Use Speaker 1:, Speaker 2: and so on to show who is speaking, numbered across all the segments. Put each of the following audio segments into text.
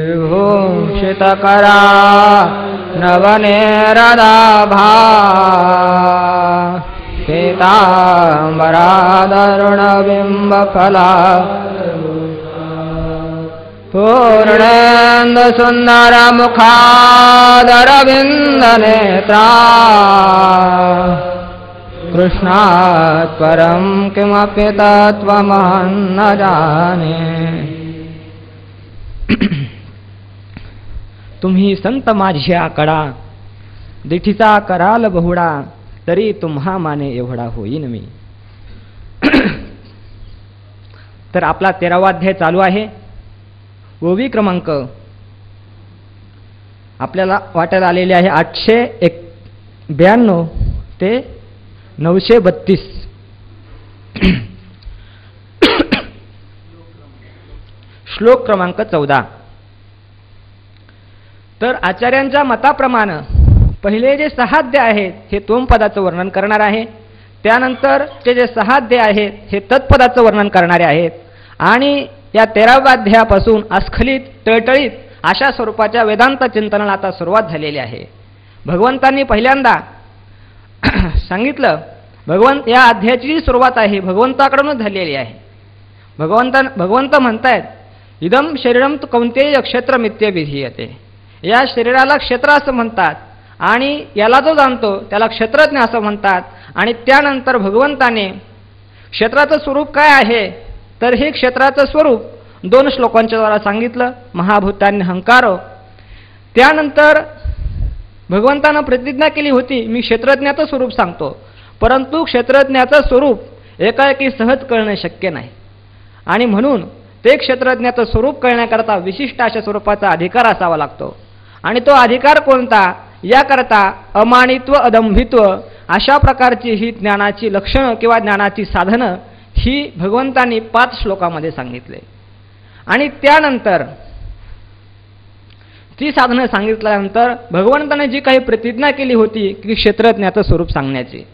Speaker 1: विभूषितकरा नवनेरदाभा पीताम्बरादरुणबिम्बफला पूर्णेन्दुसुन्दरमुखादरविन्दनेत्रा कृष्णात् परं किमपि तत्त्वमहं न जाने. तुम्ही संत माझ्या कडा दिठीचा कराल बहुडा तरी तुम्हा माने एवढा होईन मी. तर आपला 13वा अध्याय चालू आहे. ओवी क्रमांक आपल्याला वाटत आलेले आहे 892 ते 932. श्लोक क्रमांक 14. तर आचार्यांच्या मताप्रमाणे पहिले जे 6 अध्याय आहेत हे तोमपदाचं वर्णन करणार आहे. त्यानंतर ते जे 6 अध्याय आहेत हे तत्पदाचं वर्णन करणारे आहेत. आणि या 13व्या अध्यायापासून अस्खलित टळटळीत अशा स्वरूपाच्या वेदांत चिंतनाला आता सुरुवात झालेली आहे. भगवंतांनी पहिल्यांदा सांगितलं, भगवंत या अध्यायाची जी सुरुवात आहे भगवंताकडूनच झालेली आहे. भगवंत म्हणतायत इदम शरीरम तु कौंतेय क्षेत्रमित्य विधीयते. या शरीराला क्षेत्र असं म्हणतात आणि याला जो जाणतो त्याला क्षेत्रज्ञ असं म्हणतात. आणि त्यानंतर भगवंताने क्षेत्राचं स्वरूप काय आहे तर हे क्षेत्राचं स्वरूप 2 श्लोकांच्या द्वारा सांगितलं. महाभूतान्य हंकारो. त्यानंतर भगवंतानं प्रतिज्ञा केली होती मी क्षेत्रज्ञाचं स्वरूप सांगतो, परंतु क्षेत्रज्ञाचं स्वरूप एकाएकी सहज कळणे शक्य नाही. आणि म्हणून ते क्षेत्रज्ञाचं स्वरूप कळण्याकरता विशिष्ट अशा स्वरूपाचा अधिकार असावा लागतो. आणि तो अधिकार कोणता याकरता अमानित्व अदंभित्व अशा प्रकारची ही ज्ञानाची लक्षणं किंवा ज्ञानाची साधनं ही भगवंतांनी 5 श्लोकामध्ये सांगितले. आणि त्यानंतर ती साधनं सांगितल्यानंतर भगवंताने जी काही प्रतिज्ञा केली होती की क्षेत्रज्ञाचं स्वरूप सांगण्याची,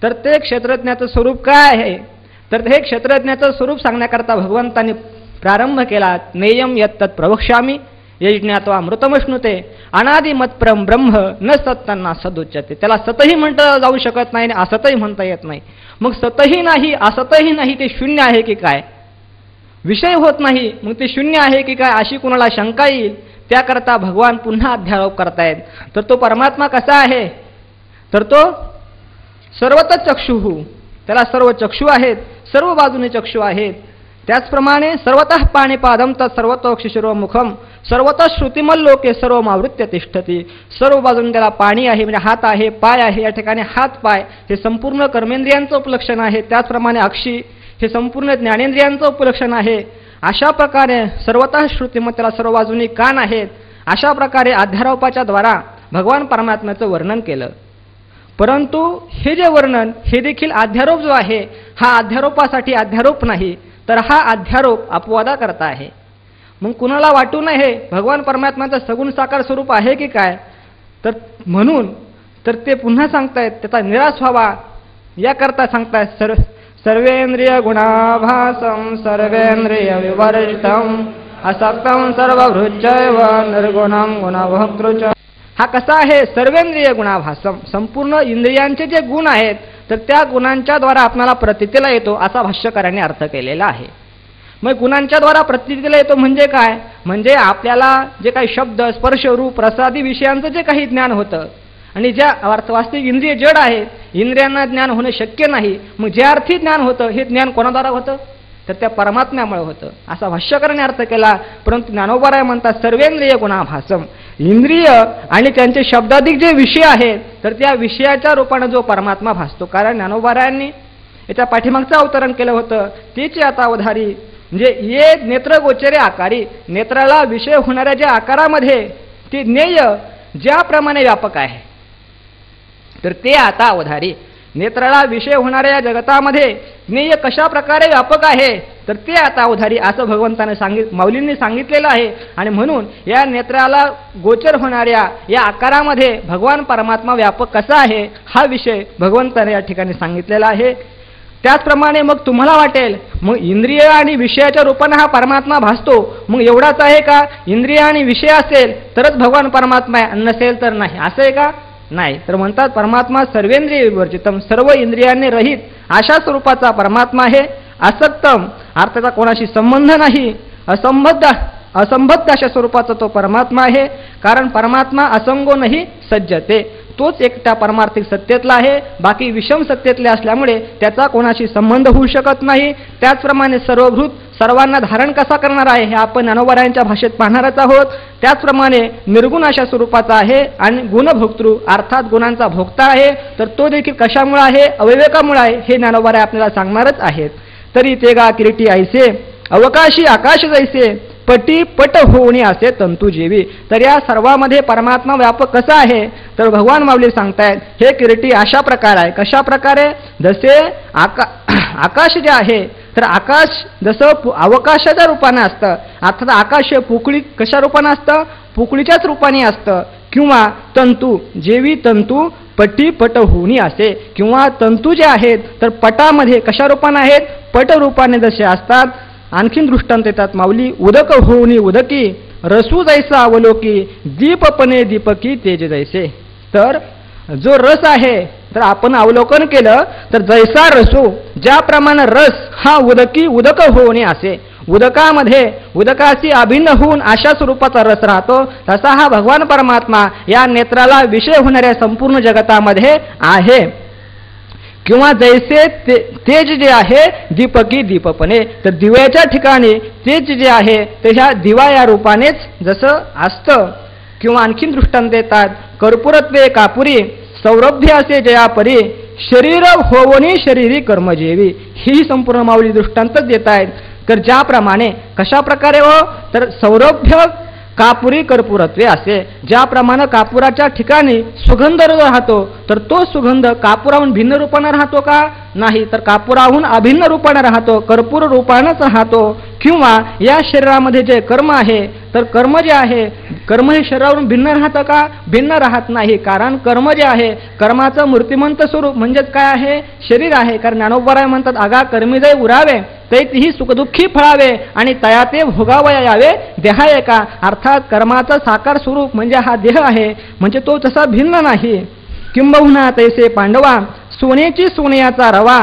Speaker 1: तर ते क्षेत्रज्ञाचं स्वरूप काय आहे तर हे क्षेत्रज्ञाचं स्वरूप सांगण्याकरता भगवंतांनी प्रारंभ केला. नेयम यत्तत् प्रवक्ष्यामि यज्ञात्वा मृतमश्नुते अनादिमत्परम ब्रह्म न सत्तांना सदुच्यते. त्याला सतही म्हणता जाऊ शकत नाही आणि असतही म्हणता येत नाही. मग सतही नाही असतही नाही ते शून्य आहे की काय, विषय होत नाही मग ते शून्य आहे की काय अशी कुणाला शंका येईल. त्याकरता भगवान पुन्हा अध्यारोप करतायत. तर तो परमात्मा कसा आहे तर तो सर्वतः चक्षुः, त्याला सर्व चक्षु आहेत, सर्व बाजूने चक्षु आहेत. त्याचप्रमाणे सर्वतः पाणिपादम तत् सर्वतोक्षिशिरो मुखम सर्वतः श्रुतिमल्लोके सर्वमावृत्य तिष्ठती. सर्व बाजूने त्याला पाणी आहे म्हणजे हात आहे, पाय आहे. या ठिकाणी हात पाय हे संपूर्ण कर्मेंद्रियांचं उपलक्षण आहे. त्याचप्रमाणे अक्षी हे संपूर्ण ज्ञानेंद्रियांचं उपलक्षण आहे. अशा प्रकारे सर्वतः श्रुतिमत त्याला सर्व बाजूनी कान आहेत. अशा प्रकारे अध्यारोपाच्या द्वारा भगवान परमात्म्याचं वर्णन केलं. परंतु हे जे वर्णन हे देखील अध्यारोप जो आहे हा अध्यारोपासाठी अध्यारोप नाही, तर हा अध्यारोप अपवादा करता आहे. मग कुणाला वाटू नये भगवान परमात्म्याचं सगुण साकार स्वरूप आहे की काय, तर म्हणून तर ते पुन्हा सांगतायत त्याचा निराश व्हावा याकरता सांगतायत सर्वेंद्रिय गुणाभासम सर्वेंद्रिय विवर्जितम असक्तम सर्वभृच्चैव निर्गुणम गुणभोक्तृच. हा कसा आहे सर्वेंद्रिय गुणाभासम, संपूर्ण इंद्रियांचे जे गुण आहेत तर त्या गुणांच्या द्वारा आपल्याला प्रतीतीला येतो असा भाष्यकारांनी अर्थ केलेला आहे. मग गुणांच्या द्वारा प्रतीतीला येतो म्हणजे काय, म्हणजे आपल्याला जे काही शब्द स्पर्श रूप रसादी विषयांचं जे काही ज्ञान होतं आणि ज्या वास्तविक इंद्रिय जड आहेत, इंद्रियांना ज्ञान होणं शक्य नाही. मग जे अर्थी ज्ञान होतं हे ज्ञान कोणाद्वारा होतं तर त्या परमात्म्यामुळे होतं असा भाष्यकाराने अर्थ केला. परंतु ज्ञानोबराय म्हणतात सर्वेंद्रिय गुणाभासम, इंद्रिय आणि त्यांचे शब्दाधिक जे विषय आहेत तर त्या विषयाच्या रूपाने जो परमात्मा भासतो. कारण ज्ञानोबरायांनी याच्या पाठीमागचं अवतरण केलं होतं तेचे आता अवधारी म्हणजे ये नेत्रगोचरे आकारी, नेत्राला विषय होणाऱ्या ज्या आकारामध्ये ते ज्ञेय ज्याप्रमाणे व्यापक आहे तर ते आता अवधारी. नेत्राला विषय होणाऱ्या या जगतामध्ये ज्ञेय कशा प्रकारे व्यापक आहे तर ते आता अवधारी असं भगवंताने माऊलींनी सांगितलेलं आहे. आणि म्हणून या नेत्राला गोचर होणाऱ्या या आकारामध्ये भगवान परमात्मा व्यापक कसा आहे हा विषय भगवंताने या ठिकाणी सांगितलेला आहे. त्याचप्रमाणे मग तुम्हाला वाटेल मग इंद्रिय आणि विषयाच्या रूपाने हा परमात्मा भासतो, मग एवढाच आहे का? इंद्रिय आणि विषय असेल तरच भगवान परमात्मा आहे, नसेल तर नाही, असं आहे का? नाही. तर म्हणतात परमात्मा सर्वेंद्रिय विवर्जितम, सर्व इंद्रियांनी रहित अशा स्वरूपाचा परमात्मा आहे. असक्तम अर्थाचा कोणाशी संबंध नाही, असंबद्ध अशा स्वरूपाचा तो परमात्मा आहे. कारण परमात्मा असंगो नाही सज्जते, तोच एकटा परमार्थिक सत्तेतला आहे, बाकी विषम सत्तेतले असल्यामुळे त्याचा कोणाशी संबंध होऊ शकत नाही. त्याचप्रमाणे सर्वभूत सर्वांना धारण कसा करणार आहे हे आपण ज्ञानोबरायांच्या भाषेत पाहणारच आहोत. त्याचप्रमाणे निर्गुण अशा स्वरूपाचा आहे आणि गुणभोक्तृ अर्थात गुणांचा भोक्ता आहे. तर तो देखील कशामुळे आहे? अविवेकामुळे आहे, हे ज्ञानोबराय आपल्याला सांगणारच आहेत. तरी ते गा किरीटी ऐसे अवकाशी आकाश जैसे पटी पट होणे असे तंतू जेवी. तर या सर्वामध्ये परमात्मा व्यापक कसा आहे? तर भगवान माऊली सांगतायत हे किरीटी अशा प्रकार आहे. कशा प्रकारे? जसे आकाश जे आहे तर आकाश जसं अवकाशाच्या रूपाने असतं, अर्थात आकाश हे पोकळी कशा रूपाने असतं? पोकळीच्याच रूपाने असतं. किंवा तंतू जेवी तंतू पटी पट होणी असे, किंवा तंतू जे आहेत तर पटामध्ये कशा रूपाने आहेत? पट रूपाने जसे असतात. आणखीन दृष्टांत येतात माऊली, उदक होऊनी उदकी रसू जैसा अवलोकी दीपपणे दीपकी तेज जैसे. तर जो रस आहे तर आपण अवलोकन केलं तर जैसा रसू, ज्याप्रमाणे रस हा उदकी उदक होणे असे, उदकामध्ये उदकाशी अभिन्न होऊन अशा स्वरूपाचा रस राहतो, तसा हा भगवान परमात्मा या नेत्राला विषय होणाऱ्या संपूर्ण जगतामध्ये आहे. किंवा जैसे तेज जे आहे दीपकी दीपपणे, तर दिव्याच्या ठिकाणी तेज जे आहे ते ह्या दिवा या रूपानेच जसं असतं. किंवा आणखीन दृष्टांत देतात, कर्पूरत्वे कापुरी सौरभ्य असे जयापरी शरीर होवनी शरीरी कर्मजेवी. ही संपूर्ण माऊली दृष्टांतच देत आहेत. तर ज्याप्रमाणे कशा प्रकारे हो? तर सौरभ्य कापुरी कर्पूरत्वे असे, ज्याप्रमाणे कापुराच्या ठिकाणी सुगंध राहतो तर तो सुगंध कापुराहून भिन्न रूपाने राहतो का? नाही, तर कापुराहून अभिन्न रूपाने राहतो, कर्पूर रूपानेच राहतो. किंवा या शरीरामध्ये जे कर्म आहे तर कर्म जे आहे कर्म हे शरीरावरून भिन्न राहतं का? भिन्न राहत नाही. कारण कर्म जे आहे कर्माचं मूर्तिमंत स्वरूप म्हणजेच काय आहे? शरीर आहे. कारण ज्ञानोबराय म्हणतात आगा कर्मी जय उरावे तैतीही सुखदुःखी फळावे आणि तया ते भोगावया यावे देहाय का. अर्थात कर्माचं साकार स्वरूप म्हणजे हा देह आहे, म्हणजे तो तसा भिन्न नाही. किंबहुना तैसे पांडवा सोन्याची सोन्याचा रवा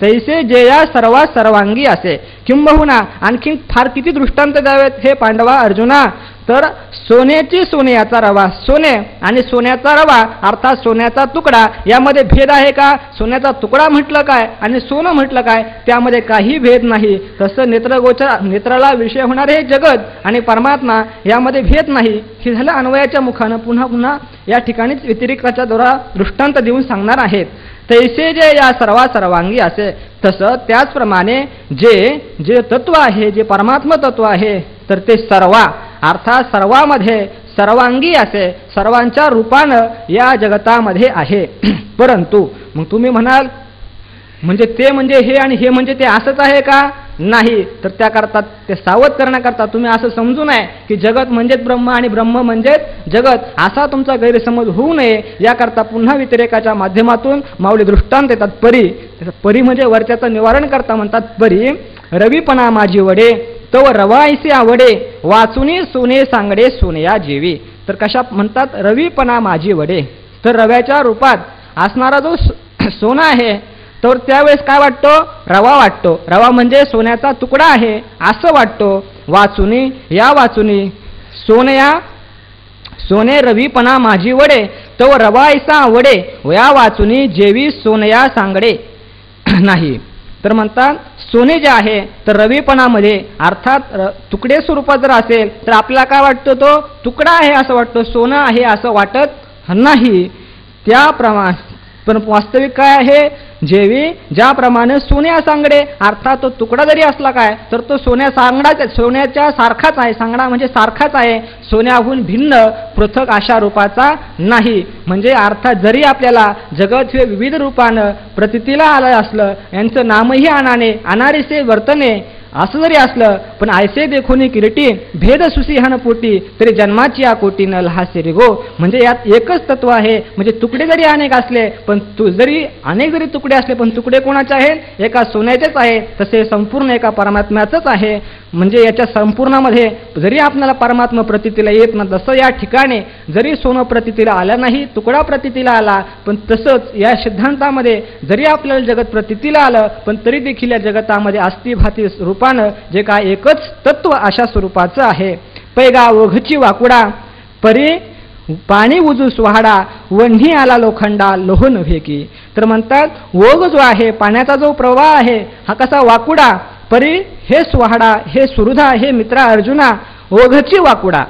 Speaker 1: तैसे जे या सर्वा सर्वांगी असे. किंबहुना आणखीन फार किती दृष्टांत द्यावेत हे पांडवा अर्जुना. तर सोन्याची सोन्याचा रवा, सोने आणि सोन्याचा रवा अर्थात सोन्याचा तुकडा, यामध्ये भेद आहे का? सोन्याचा तुकडा म्हटलं काय आणि सोनं म्हटलं काय त्यामध्ये काही भेद नाही. तसं नेत्राला विषय होणारे हे जगत आणि परमात्मा यामध्ये भेद नाही. हे झालं अन्वयाच्या मुखानं पुन्हा पुन्हा या ठिकाणीच व्यतिरिक्ताच्या द्वारा दृष्टांत देऊन सांगणार आहेत. तैसे जे या सर्वा सर्वांगी असे, तसं त्याचप्रमाणे जे तत्व आहे, जे परमात्मा तत्व आहे तर ते सर्वा अर्थात सर्वामध्ये सर्वांगी असे, सर्वांच्या रूपानं या जगतामध्ये आहे. परंतु मग तुम्ही म्हणाल म्हणजे ते म्हणजे हे आणि हे म्हणजे ते असंच आहे का? नाही. तर त्याकरता ते सावध करण्याकरता तुम्ही असं समजू नये की जगत म्हणजेच ब्रह्म आणि ब्रह्म म्हणजेच जगत, असा तुमचा गैरसमज होऊ नये याकरता पुन्हा व्यतिरेकाच्या माध्यमातून माऊली दृष्टांत देतात. परी म्हणजे वरच्याचं निवारण करता म्हणतात परी रवीपणा माझी वडे तव रवायसे आवडे वाचुनी सोने सांगडे सोनया जेवी. तर कशा म्हणतात? रवीपणा माझी वडे. तर रव्याच्या रूपात असणारा जो सोना आहे तर त्यावेळेस काय वाटतो? रवा वाटतो. रवा म्हणजे सोन्याचा तुकडा आहे असं वाटतो. वाचुनी या वाचुनी सोने रवीपणा माझी वडे तव रवायसा वडे या वाचुनी जेवी सोनया सांगडे नाही. तर म्हणतात सोने जे आहे तर रवीपणामध्ये अर्थात तुकडे स्वरूपात जर असेल तर आपल्याला काय वाटतं? तो तुकडा आहे असं वाटतं, सोनं आहे असं वाटत नाही. त्याप्रमाणे पण वास्तविक काय आहे? ज्याप्रमाणे सोन्या सांगडे अर्थात तो तुकडा जरी असला काय तर तो सोन्याच्या सारखाच आहे. सांगडा म्हणजे सारखाच आहे, सोन्याहून भिन्न पृथक अशा रूपाचा नाही. म्हणजे अर्थात जरी आपल्याला जगत हे विविध रूपानं प्रतितीला आलं असलं, यांचं नामही अनाने अनारीसे वर्तने असं जरी असलं पण ऐसे देखोनी किरीटी भेद सुसिहान पोटी तरी जन्माची या कोटी न लहासे रे गो. म्हणजे यात एकच तत्व आहे. म्हणजे तुकडे जरी अनेक असले पण अनेक जरी तुकडे असले पण तुकडे कोणाचे आहेत? एका सोन्याचेच आहे. तसे संपूर्ण एका परमात्म्याचंच आहे. म्हणजे याच्या संपूर्णामध्ये जरी आपल्याला परमात्मा प्रतीतीला येत ना, तसं या ठिकाणी जरी सोनं प्रतीतीला आलं नाही, तुकडा प्रतीतीला आला, पण तसंच या सिद्धांतामध्ये जरी आपल्याला जगत प्रतीतीला आलं पण तरी देखील या जगतामध्ये अस्थिभाती रूपानं जे काय एकच तत्व अशा स्वरूपाचं आहे. पैगा ओघची वाकुडा परी पाणी उजू सुहाडा वन्ही आला लोखंडा लोह नव्हे की. तर म्हणतात ओघ जो आहे, पाण्याचा जो प्रवाह आहे हा कसा वाकुडा, परी हे सुहाडा, हे सुहृदा, हे मित्रा अर्जुना, ओघची वाकुडा.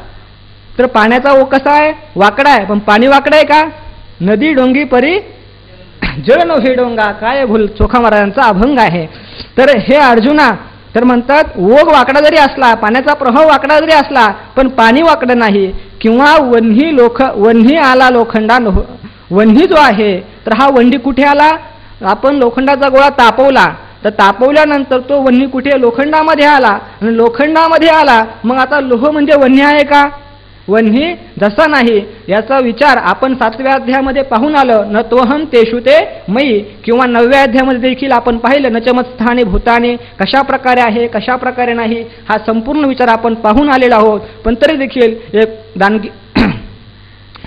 Speaker 1: तर पाण्याचा ओघ कसा आहे? वाकडा आहे. पण पाणी वाकडं आहे का? नदी डोंगी परी जळ नव्हे डोंगा. काय भूल चोखा महाराजांचा अभंग आहे. तर हे अर्जुना, तर म्हणतात ओघ वाकडा जरी असला, पाण्याचा प्रवाह वाकडा जरी असला पण पाणी वाकडं नाही. किंवा वन्ही आला लोखंडा वन्ही जो आहे तर हा वन्ही कुठे आला? आपण लोखंडाचा गोळा तापवला तर तापवल्यानंतर तो वन्ही कुठे? लोखंडामध्ये आला. आणि लोखंडामध्ये आला मग आता लोह म्हणजे वन्ही आहे का? वन्ही जसा नाही. याचा विचार आपण 7व्या अध्यायामध्ये पाहून आलं. न त्वहं तेषु ते मयी. किंवा 9व्या अध्यायामध्ये देखील आपण पाहिलं नचमत्स्थानी भूतानी कशा प्रकारे आहे, कशा प्रकारे नाही, हा संपूर्ण विचार आपण पाहून आलेला आहोत. पण तरी देखील एक दानगी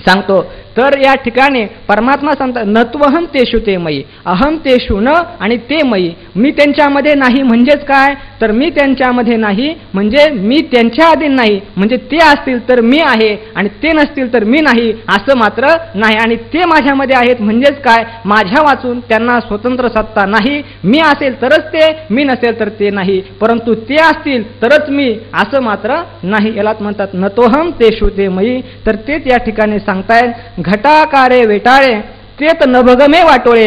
Speaker 1: सांगतो. तर या ठिकाणी परमात्मा सांगतात नत्वहं तेषु ते मयी, अहं तेषु न आणि ते मयी. मी त्यांच्यामध्ये नाही म्हणजेच काय? तर मी त्यांच्यामध्ये नाही म्हणजे मी त्यांच्या अधीन नाही. म्हणजे ते असतील तर मी आहे आणि ते नसतील तर मी नाही असं मात्र नाही. आणि ते माझ्यामध्ये आहेत म्हणजेच काय? माझ्या वाचून त्यांना स्वतंत्र सत्ता नाही. मी असेल तरच ते, मी नसेल तर ते नाही. परंतु ते असतील तरच मी असं मात्र नाही. यालाच म्हणतात नतोहं तेषु ते मयी. तर तेच या ठिकाणी सांगतायत घटाकारे वेटाळे तेत नभगमे वाटोळे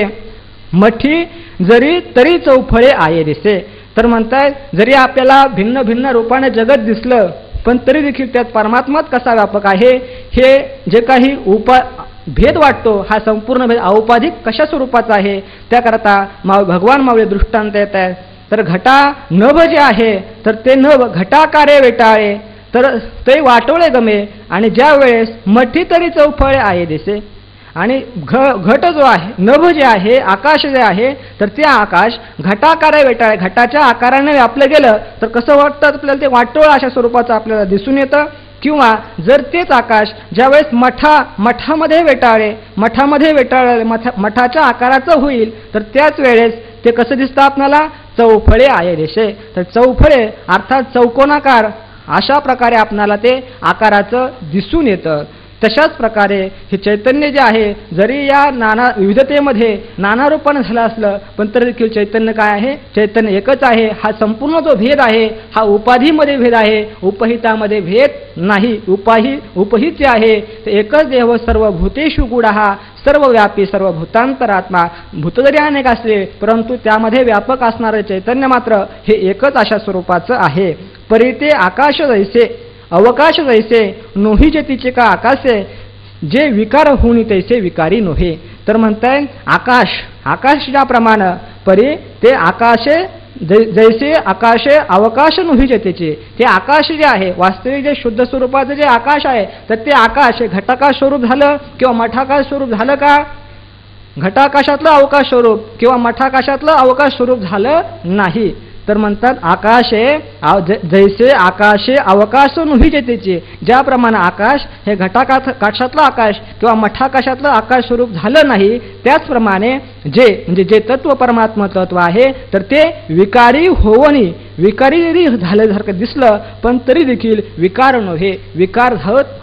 Speaker 1: मठी जरी तरी चौफळे आहे दिसे. तर म्हणतायत जरी आपल्याला भिन्न भिन्न रूपाने जगत दिसलं पण तरी देखील त्यात परमात्माच कसा व्यापक आहे हे जे काही भेद वाटतो हा संपूर्ण भेद औपाधिक कशा स्वरूपाचा आहे त्याकरता भगवान मावळे दृष्टांत देत आहेत. तर घटा नभ जे आहे तर ते नभ घटाकारे वेटाळे तर ते वाटोळे गमे आणि ज्या वेळेस मठी तरी चौफळे आहे दिसे. आणि घट जो आहे, नभ जे आहे, आकाश जे आहे तर ते आकाश घटाकारे वेटाळे घटाच्या आकाराने व्यापलं गेलं तर कसं वाटतं आपल्याला? ते वाटोळ अशा स्वरूपाचं आपल्याला दिसून येतं. किंवा जर तेच आकाश ज्यावेळेस मठामध्ये वेटाळे मठाच्या आकाराचं होईल तर त्याच वेळेस ते कसं दिसतं आपल्याला? चौफळे आहे दिसे. तर चौफळे अर्थात चौकोनाकार अशा प्रकारे आपणाला ते आकाराचं दिसून येतं. तशाच प्रकारे हे चैतन्य जे आहे जरी या नाना विविधतेमध्ये नाना रूपानं झालं असलं पण तरी देखील चैतन्य काय आहे? चैतन्य एकच आहे. हा संपूर्ण जो भेद आहे हा उपाधीमध्ये भेद आहे, उपहितामध्ये भेद नाही. उपहित जे आहे ते एकच देव सर्व भूतेषु गूढः सर्वव्यापी सर्वभूतांतरात्मा. भूत जरी अनेक असले परंतु त्यामध्ये व्यापक असणारे चैतन्य मात्र हे एकच अशा स्वरूपाचं आहे. परिते आकाश जैसे अवकाश जैसे नोही जे तिचे का आकाशे जे विकार होणी तैसे विकारी नोहे. तर म्हणताय आकाश ज्याप्रमाणे परी ते आकाशे जैसे आकाशे अवकाश नोही जतेचे. ते आकाश जे आहे वास्तविक जे शुद्ध स्वरूपाचं जे आकाश आहे तर ते आकाश घटाकाश स्वरूप झालं किंवा मठाकाश स्वरूप झालं का? घटाकाशातलं अवकाश स्वरूप किंवा मठाकाशातलं अवकाश स्वरूप झालं नाही. तर म्हणतात आकाशे जैसे आकाशे अवकाश नोही जेतेचे. ज्याप्रमाणे आकाश हे घटाकाशातलं आकाश किंवा मठाकाशातलं आकाश स्वरूप झालं नाही त्याचप्रमाणे जे तत्व परमात्मा तत्व आहे तर ते विकारी होवणी विकारी जरी झाल्यासारखं दिसलं पण तरी देखील विकार नव्हे, विकार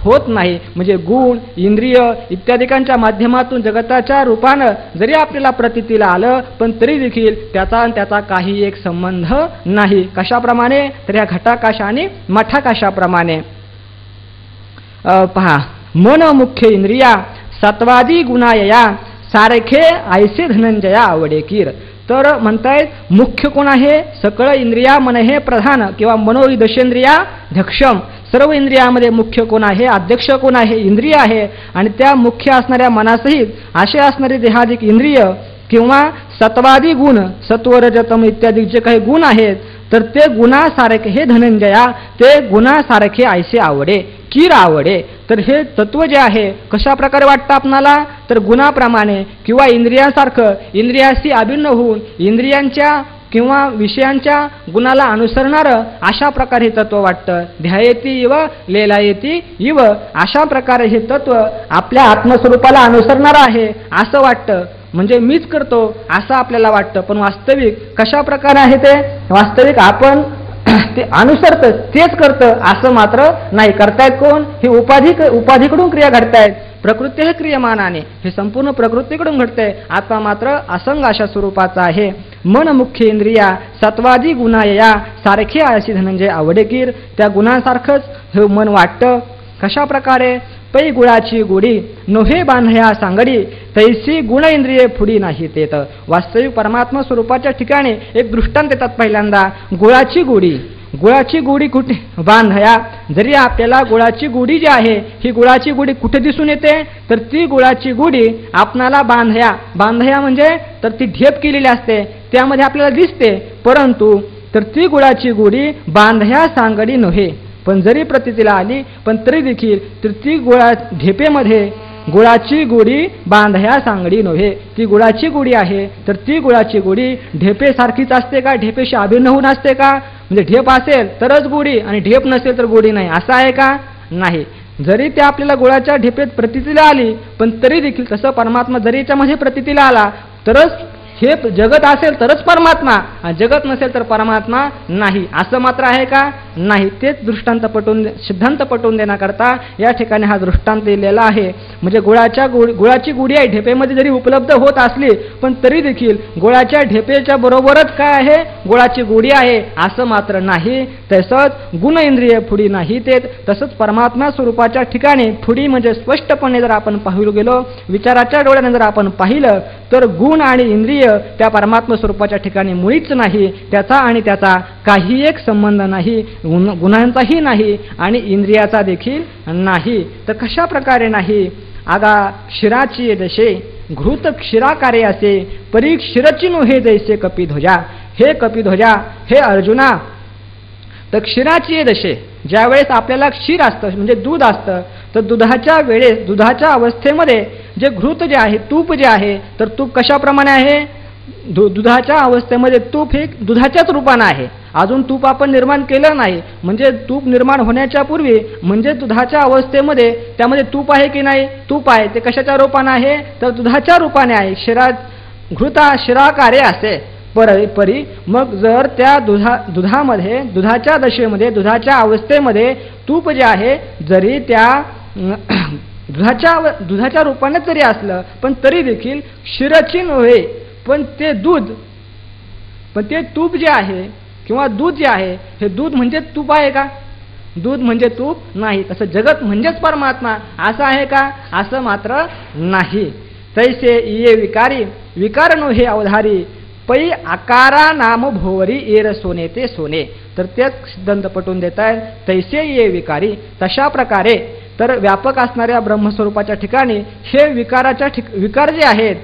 Speaker 1: होत नाही. म्हणजे गुण इंद्रिय इत्यादिकांच्या माध्यमातून जगताच्या रूपानं जरी आपल्याला प्रतीतीला आलं पण तरी देखील त्याचा काही एक संबंध नाही. कशाप्रमाणे? तर या घटाकाश आणि मठाकाशाप्रमाणे. पहा मन मुख्य इंद्रिया सत्वादी गुणायया सारखे ऐसे धनंजया आवडेकीर. तर म्हणतायत मुख्य कोण आहे? सकळ इंद्रिया मन हे प्रधान किंवा मनोदशेंद्रिया धक्षम. सर्व इंद्रियामध्ये मुख्य कोण आहे? अध्यक्ष कोण आहे? इंद्रिय आहे. आणि त्या मुख्य असणाऱ्या मनासहित असे असणारे देहादिक इंद्रिय किंवा सत्वादी गुण सत्व रजतम इत्यादी जे काही गुण आहेत तर ते गुणासारखे हे धनंजया, ते गुणासारखे ऐसे आवडे, कीर आवडे. तर हे तत्व जे आहे कशा प्रकारे वाटतं आपणाला, तर गुणाप्रमाणे किंवा इंद्रियांसारखं, इंद्रियाशी अभिन्न होऊन इंद्रियांच्या किंवा विषयांच्या गुणाला अनुसरणारं अशा प्रकारे हे तत्व वाटतं. ध्यायेती इव लेलायेती इव, अशा प्रकारे हे तत्व आपल्या आत्मस्वरूपाला अनुसरणारं आहे असं वाटतं. म्हणजे मीच करतो असं आपल्याला वाटतं, पण वास्तविक कशा प्रकारे आहे ते, वास्तविक आपण ते अनुसरतं, तेच करतं असं मात्र नाही. करतायत कोण, हे उपाधीकडून क्रिया घडतायत. प्रकृती हे क्रियमानाने, हे संपूर्ण प्रकृतीकडून घडतंय. आत्मा मात्र असंग अशा स्वरूपाचा आहे. मन मुख्य इंद्रिया सत्वादी गुणाया सारखे अशी धनंजय आवडेकीर, त्या गुणांसारखंच हे मन वाटतं. कशा प्रकारे, पै गुळाची गोडी नोहे बांधया सांगडी, तैसी गुण इंद्रिये फुडी नाही तेत. वास्तविक परमात्मा स्वरूपाच्या ठिकाणी एक दृष्टांत देतात. पहिल्यांदा गुळाची गोडी, गुळाची गोडी कुठे बांधया, जरी आपल्याला गुळाची गोडी जी आहे ही गुळाची गोडी कुठे दिसून येते, तर ती गुळाची गोडी आपणाला बांधया, बांधया म्हणजे तर ती ढेप केलेली असते त्यामध्ये आपल्याला दिसते, परंतु तर ती गुळाची गोडी बांधया सांगडी नव्हे. पण जरी प्रतीतीला आली पण तरी देखील तर ती ढेपेमध्ये गुळाची गोडी बांधया सांगडी नव्हे. ती गुळाची गोडी आहे तर ती गुळाची गोडी ढेपेसारखीच असते का, ढेपेशी अभिन्न होऊन असते का? म्हणजे ढेप असेल तरच गोडी आणि ढेप नसेल तर गोडी नाही, असं आहे का? नाही. जरी त्या आपल्याला गुळाच्या ढेपेत प्रतीतीला आली पण तरी देखील तसं परमात्मा जरी याच्यामध्ये प्रतीतीला आला तरच हे जगत असेल तरच परमात्मा, जगत नसेल तर परमात्मा नाही, असं मात्र आहे का? नाही. तेच दृष्टांत सिद्धांत पटवून देण्याकरता या ठिकाणी हा दृष्टांत दिलेला आहे. म्हणजे गुळाची गुढी आहे ढेपेमध्ये जरी उपलब्ध होत असली पण तरी देखील गुळाच्या ढेपेच्या बरोबरच काय आहे, गुळाची गुढी आहे असं मात्र नाही. तसंच गुण इंद्रिय फुडी नाही ते, तसंच परमात्मा स्वरूपाच्या ठिकाणी फुडी म्हणजे स्पष्टपणे जर आपण पाहिलं गेलो, विचाराच्या डोळ्याने जर आपण पाहिलं तर गुण आणि इंद्रिय त्या परमात्मा स्वरूपाच्या ठिकाणी मुळीच नाही. त्याचा आणि त्याचा काही एक संबंध नाही, गुणांचाही नाही आणि इंद्रियाचा देखील नाही. तर कशा प्रकारे नाही, आगा क्षीराची दशे घृत क्षीराकारे असे परी क्षीरची नोहे जैसे कपिध्वजा. हे कपिध्वजा, हे अर्जुना, तर क्षीराची दशे, ज्यावेळेस आपल्याला क्षीर असतं म्हणजे दूध असतं, तर दुधाच्या वेळेस दुधाच्या अवस्थेमध्ये जे घृत जे आहे, तूप जे आहे, तर तूप कशाप्रमाणे आहे, दुधाच्या अवस्थेमध्ये तूप हे दुधाच्याच रूपानं आहे. अजून तूप आपण निर्माण केलं नाही, म्हणजे तूप निर्माण होण्याच्या पूर्वी म्हणजे दुधाच्या अवस्थेमध्ये त्यामध्ये तूप आहे की नाही, तूप आहे. ते कशाच्या रूपानं आहे, तर दुधाच्या रूपाने आहे. घृता शिराकारे असे परी. मग जर त्या दुधामध्ये दुधाच्या दशेमध्ये दुधाच्या अवस्थेमध्ये तूप जे आहे जरी त्या दुधाच्या रूपाने जरी असलं पण तरी देखील क्षीरची नव्हे, पण ते तूप जे आहे किंवा दूध जे आहे हे दूध म्हणजे तूप आहे का, दूध म्हणजे तूप नाही. तसं जगत म्हणजेच परमात्मा असं आहे का, असं मात्र नाही. तैसे ये विकारी विकार नो हे अवधारी पै आकारा नाम भोवरी येर सोने ते सोने. तर तेच सिद्धांत पटवून देत आहेत. तैसे ये विकारी, तशा प्रकारे तर व्यापक असणाऱ्या ब्रह्मस्वरूपाच्या ठिकाणी हे विकार जे आहेत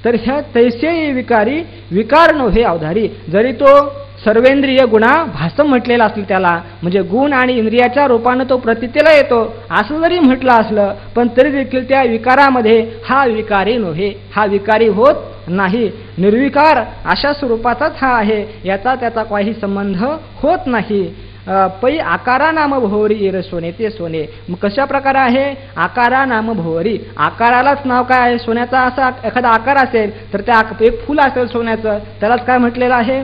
Speaker 1: तर ह्या तैसे ये विकारी विकार नो हे अवधारी. जरी तो सर्वेंद्रिय गुणा भासम म्हटलेला असेल त्याला, म्हणजे गुण आणि इंद्रियाच्या रूपानं तो प्रतीतीला येतो असं जरी म्हटलं असलं पण तरी देखील त्या विकारामध्ये हा विकारी नव्हे, हा विकारी होत नाही. निर्विकार अशा स्वरूपाचाच हा आहे, याचा त्याचा काही संबंध होत नाही. पै आकारा नाम भोवरी येर सोने ते सोने. मग कशा प्रकारे आहे, आकारा नाम भोवरी, आकारालाच नाव काय आहे, सोन्याचा असा एखादा आकार असेल तर त्या एक फुल असेल सोन्याचं त्यालाच काय म्हटलेलं आहे,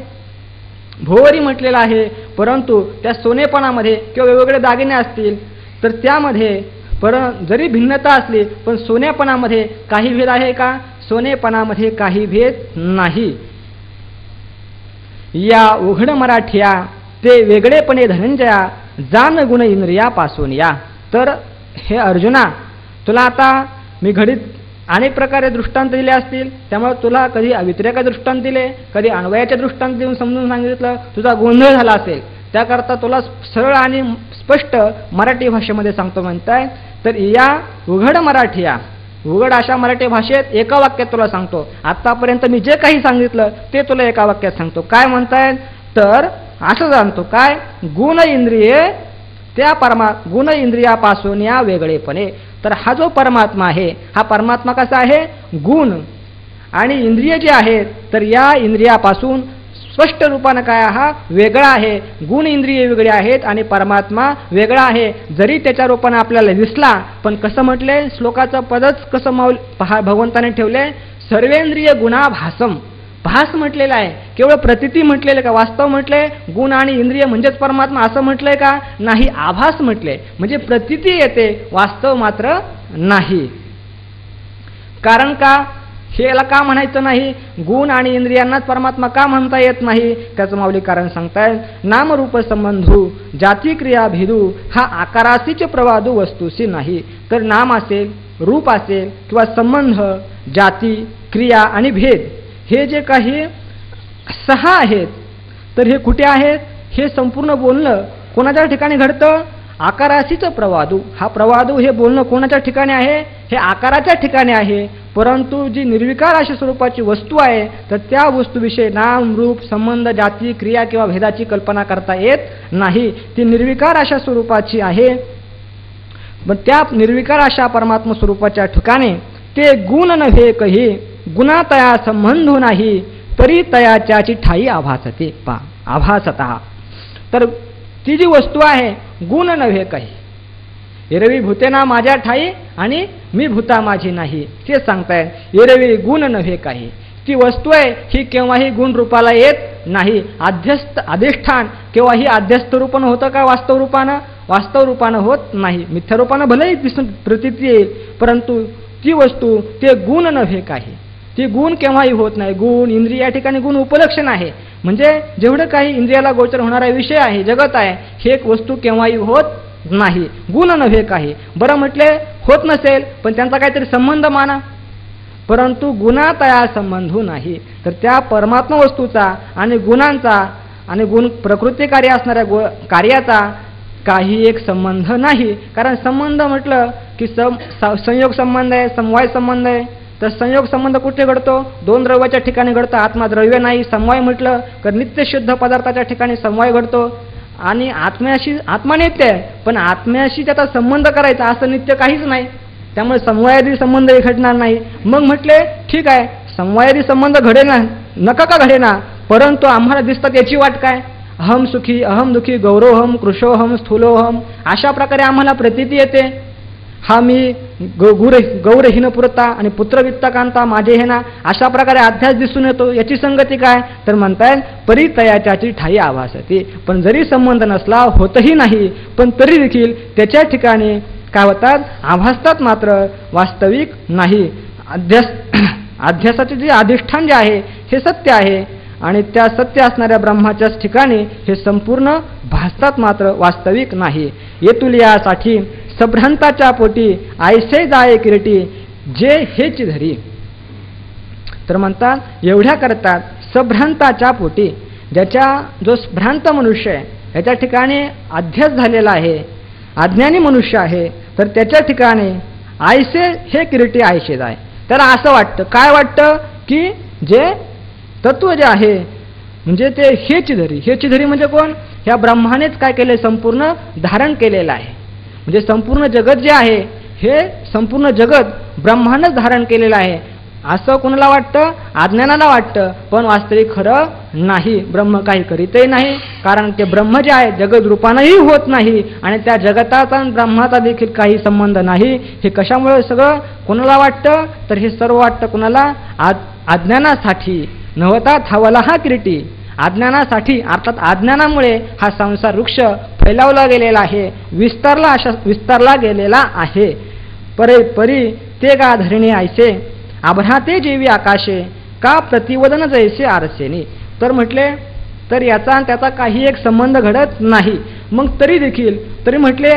Speaker 1: भोवरी म्हटलेलं आहे. परंतु त्या सोनेपणामध्ये किंवा वेगवेगळे दागिने असतील तर त्यामध्ये जरी भिन्नता असली पण सोनेपणामध्ये काही भेद आहे का, सोनेपणामध्ये काही भेद नाही. या उघड मराठिया ते वेगळेपणे धनंजया जान गुण इंद्रियापासून या. तर हे अर्जुना, तुला आता मी घडीत अनेक प्रकारे दृष्टांत दिले असतील, त्यामुळे तुला कधी अवित्र्यक दृष्टांत दिले, कधी अन्वयाचे दृष्टांत देऊन समजून सांगितलं, तुझा गोंधळ झाला असेल. त्याकरता तुला सरळ आणि स्पष्ट मराठी भाषेमध्ये सांगतो म्हणताय. तर या उघड मराठिया, उघड अशा मराठी भाषेत एका वाक्यात तुला सांगतो. आतापर्यंत मी जे काही सांगितलं ते तुला एका वाक्यात सांगतो. काय म्हणताय, तर असं जाणतो. काय? गुण इंद्रिये त्या गुण इंद्रियापासून या वेगळेपणे. तर हा जो परमात्मा आहे, हा परमात्मा कसा आहे? गुण आणि इंद्रिय जे आहेत तर या इंद्रियापासून स्पष्ट रूपानं काय हा वेगळा आहे. गुण इंद्रिय वेगळे आहेत आणि परमात्मा वेगळा आहे. जरी त्याच्या रूपानं आपल्याला दिसला, पण कसं म्हटले श्लोकाचं पदच कसं भगवंताने ठेवले? सर्वेंद्रिय गुणाभासम. भास म्हटलेला आहे, केवळ प्रतिती म्हटलेलं का? वास्तव म्हटले गुण आणि इंद्रिय म्हणजेच परमात्मा असं म्हटलंय का? नाही, आभास म्हटले. म्हणजे प्रतिती येते, वास्तव मात्र नाही. कारण का? हे याला का म्हणायचं नाही? गुण आणि इंद्रियांनाच परमात्मा का म्हणता येत नाही? त्याचं माऊली कारण सांगताय. नामरूप संबंधू जाती क्रिया भेदू हा आकारासीच प्रवादू वस्तूसी नाही. तर नाम असेल, रूप असेल किंवा संबंध, जाती, क्रिया आणि भेद हे जे काही 6 आहेत तर हे कुठे आहेत? हे संपूर्ण बोलणं कोणाच्या ठिकाणी घडतं? आकारासीच प्रवादू. हा प्रवादू हे बोलणं कोणाच्या ठिकाणी आहे? हे आकाराच्या ठिकाणी आहे. परंतु जी निर्विकार अशा स्वरूपाची वस्तू आहे तर त्या वस्तूविषयी नाम, रूप, संबंध, जाती, क्रिया किंवा भेदाची कल्पना करता येत नाही. ती निर्विकार अशा स्वरूपाची आहे. पण त्या निर्विकार अशा परमात्मा स्वरूपाच्या ठिकाणी ते गुण नव्हे कही, गुणातया संबंधू नाही, तरी तयाच्याची ठाई आभासते. आभासतः. तर ती जी वस्तू आहे गुण नव्हे काही. एरवी भूतेना माझ्या ठाई आणि मी भूता माझी नाही, ते सांगताय. एरवी गुण नव्हे काही. ती वस्तू आहे ही केव्हाही गुण रूपाला येत नाही. अधिष्ठान केव्हाही अध्यस्त रूपानं होतं का? वास्तव रूपानं? वास्तव रूपानं होत नाही. मिथ्या रूपानं भलेही दिसून प्रतीती येईल, परंतु ती वस्तू ते गुण नव्हे काही. ती गुण केव्हाही होत नाही. गुण इंद्रिय या ठिकाणी गुण उपलक्षण आहे. म्हणजे जेवढं काही इंद्रियाला गोचर होणारा विषय आहे, जगत आहे, हे एक वस्तू केव्हाही होत नाही. गुण नव्हे काही. बरं म्हटले होत नसेल पण त्यांचा काहीतरी संबंध माना, परंतु गुणातया संबंधू नाही. तर त्या परमात्मा वस्तूचा आणि गुणांचा आणि गुण प्रकृती कार्य असणाऱ्या कार्याचा काही एक संबंध नाही. कारण संबंध म्हटलं की संयोग संबंध आहे, समवाय संबंध आहे. तर संयोग संबंध कुठे घडतो? 2 द्रव्याच्या ठिकाणी घडतो. आत्मा द्रव्य नाही. समवाय म्हटलं तर नित्य शुद्ध पदार्थाच्या ठिकाणी समवाय घडतो. आणि आत्म्याशी आत्मा नित्य आहे, पण आत्म्याशी त्याचा संबंध करायचा असं नित्य काहीच नाही. त्यामुळे समवायादी संबंधही घडणार नाही. मग म्हटले ठीक आहे, समवायादी संबंध घडेना, नका का घडेना, परंतु आम्हाला दिसतात याची वाट काय? अहम सुखी, अहम दुखी, गौरवहम, कृशोहम, स्थूलोहम, अशा प्रकारे आम्हाला प्रतीती येते. हा मी गौरहीन पुरता आणि पुत्रवित्तकांता माझे हे ना, अशा प्रकारे अध्यास दिसून येतो. याची संगती काय? तर म्हणतायत परितयाच्याची ठाई आभासते. पण जरी संबंध नसला, होतही नाही, पण तरी देखील त्याच्या ठिकाणी काय होतात? आभासतात, मात्र वास्तविक नाही. अध्यासाचे जे अधिष्ठान जे आहे हे सत्य आहे आणि त्या सत्य असणाऱ्या ब्रह्माच्याच ठिकाणी हे संपूर्ण भासतात, मात्र वास्तविक नाही. येतुलियासाठी सभ्रांताच्या पोटी ऐसे जाये किरटी जे हेच धरी. तर म्हणतात एवढ्या करतात सभ्रांताच्या पोटी. ज्याच्या जो भ्रांत मनुष्य आहे याच्या ठिकाणी अध्यास झालेला आहे, अज्ञानी मनुष्य आहे, तर त्याच्या ठिकाणी ऐसे हे किरटी ऐसे जाय. त्याला असं वाटतं, काय वाटतं? की जे तत्व जे आहे म्हणजे ते हेच धरी. हेच धरी म्हणजे कोण? ह्या ब्रह्मानेच काय केले? संपूर्ण धारण केलेलं आहे. म्हणजे संपूर्ण जगत जे आहे हे संपूर्ण जगत ब्रह्मानंच धारण केलेलं आहे असं कोणाला वाटतं? अज्ञानाला वाटतं. पण वास्तविक खरं नाही. ब्रह्म काही करीतही नाही, कारण ते ब्रह्म जे आहे जगत रूपानंही होत नाही आणि त्या जगताचा आणि ब्रह्माचा देखील काही संबंध नाही. हे कशामुळे सगळं कोणाला वाटतं? तर हे सर्व वाटतं कोणाला? अज्ञानासाठी. नवता थावला हा किरीटी. अज्ञानासाठी अर्थात अज्ञानामुळे हा संसार वृक्ष फैलावला गेलेला आहे, विस्तारला गेलेला आहे. परी ते का धरणे ऐसे आभ्राते जेवी आकाशे का प्रतिवदन जैसे आरसेनी. तर म्हटले तर याचा आणि त्याचा काही एक संबंध घडत नाही. मग तरी म्हटले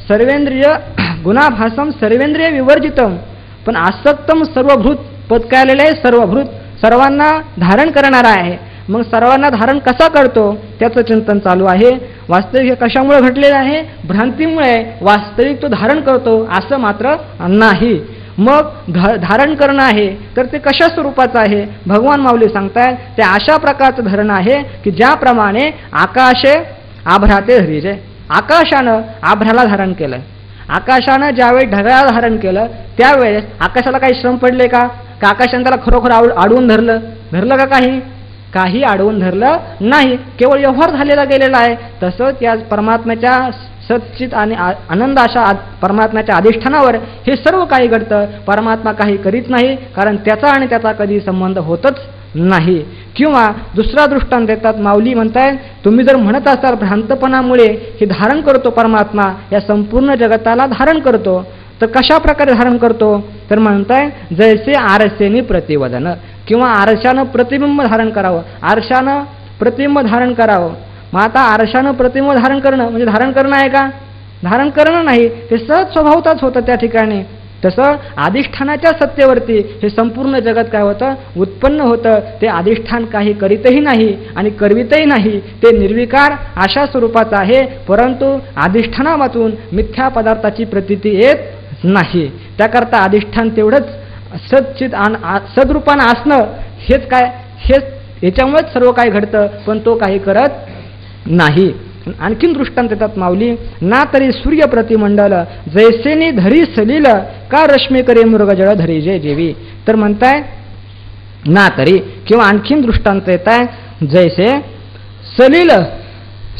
Speaker 1: सर्वेंद्रिय गुणाभासम सर्वेंद्रिय विवर्जितम. पण आसक्तम सर्वभूत पद काय आलेलं आहे? सर्वभूत, सर्वांना धारण करणारा आहे. मग सर्वांना धारण कसा करतो त्याचं चिंतन चालू आहे. वास्तविक हे कशामुळे घडलेलं आहे? भ्रांतीमुळे वास्तविक तो धारण करतो असं मात्र नाही. मग धारण करणं आहे तर ते कशा स्वरूपाचं आहे? भगवान माऊली सांगतायत ते अशा प्रकारचं धरण आहे की ज्याप्रमाणे आकाशे आभ्राते धरीजे. आकाशानं आभ्राला धारण केलं. आकाशानं ज्यावेळी ढगाला धारण केलं त्यावेळेस आकाशाला काही श्रम पडले का? आकाशानं त्याला खरोखर अडवून धरलं का? काही अडवून धरलं नाही. केवळ व्यवहार झालेला गेलेला आहे. तसंच या परमात्म्याच्या सच्चित आणि आनंद अशा परमात्म्याच्या अधिष्ठानावर हे सर्व काही घडतं. परमात्मा काही करीत नाही, कारण त्याचा आणि त्याचा कधी संबंध होतच नाही. किंवा दुसरा दृष्टांत देतात माऊली, म्हणताय तुम्ही जर म्हणत असाल भ्रांतपणामुळे हे धारण करतो परमात्मा, या संपूर्ण जगताला धारण करतो, तर कशा प्रकारे धारण करतो? तर म्हणताय जैसे आरसेने प्रतिवदन, किंवा आरशानं प्रतिबिंब धारण करावं. आरशानं प्रतिबिंब धारण करावं. मग आता आरशानं प्रतिबिंब धारण करणं म्हणजे धारण करणं आहे का? धारण करणं नाही, ते सहज स्वभावताच होतं त्या ठिकाणी. तसं अधिष्ठानाच्या सत्तेवरती हे संपूर्ण जगत काय होतं? उत्पन्न होतं. ते अधिष्ठान काही करीतही नाही आणि करवितही नाही. ते निर्विकार अशा स्वरूपाचं आहे, परंतु अधिष्ठानामधून मिथ्या पदार्थाची प्रतीती येत नाही. त्याकरता अधिष्ठान तेवढंच सच्चित सद्रूपानं असणं हेच काय, हेच याच्यामुळेच सर्व काही घडतं, पण तो काही करत नाही. आणखीन दृष्टांत देतात माऊली, ना तरी सूर्य प्रतिमंडल जैसेनी धरी सलील का रश्मी करे मृगजळ धरी जे जेवी. तर म्हणताय ना तरी, किंवा आणखीन दृष्टांत देताय जैसे सलील.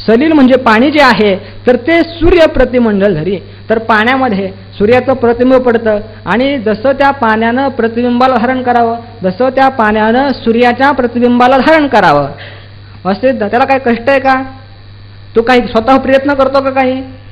Speaker 1: सलील म्हणजे पाणी जे आहे तर ते सूर्य प्रतिमंडल धरी. तर पाण्यामध्ये सूर्याचं प्रतिबिंब पडतं आणि जसं त्या पाण्यानं प्रतिबिंबाला धारण करावं, जसं त्या पाण्यानं सूर्याच्या प्रतिबिंबाला धारण करावं, असे त्याला काय कष्ट आहे का? तो काही स्वतः प्रयत्न करतो का?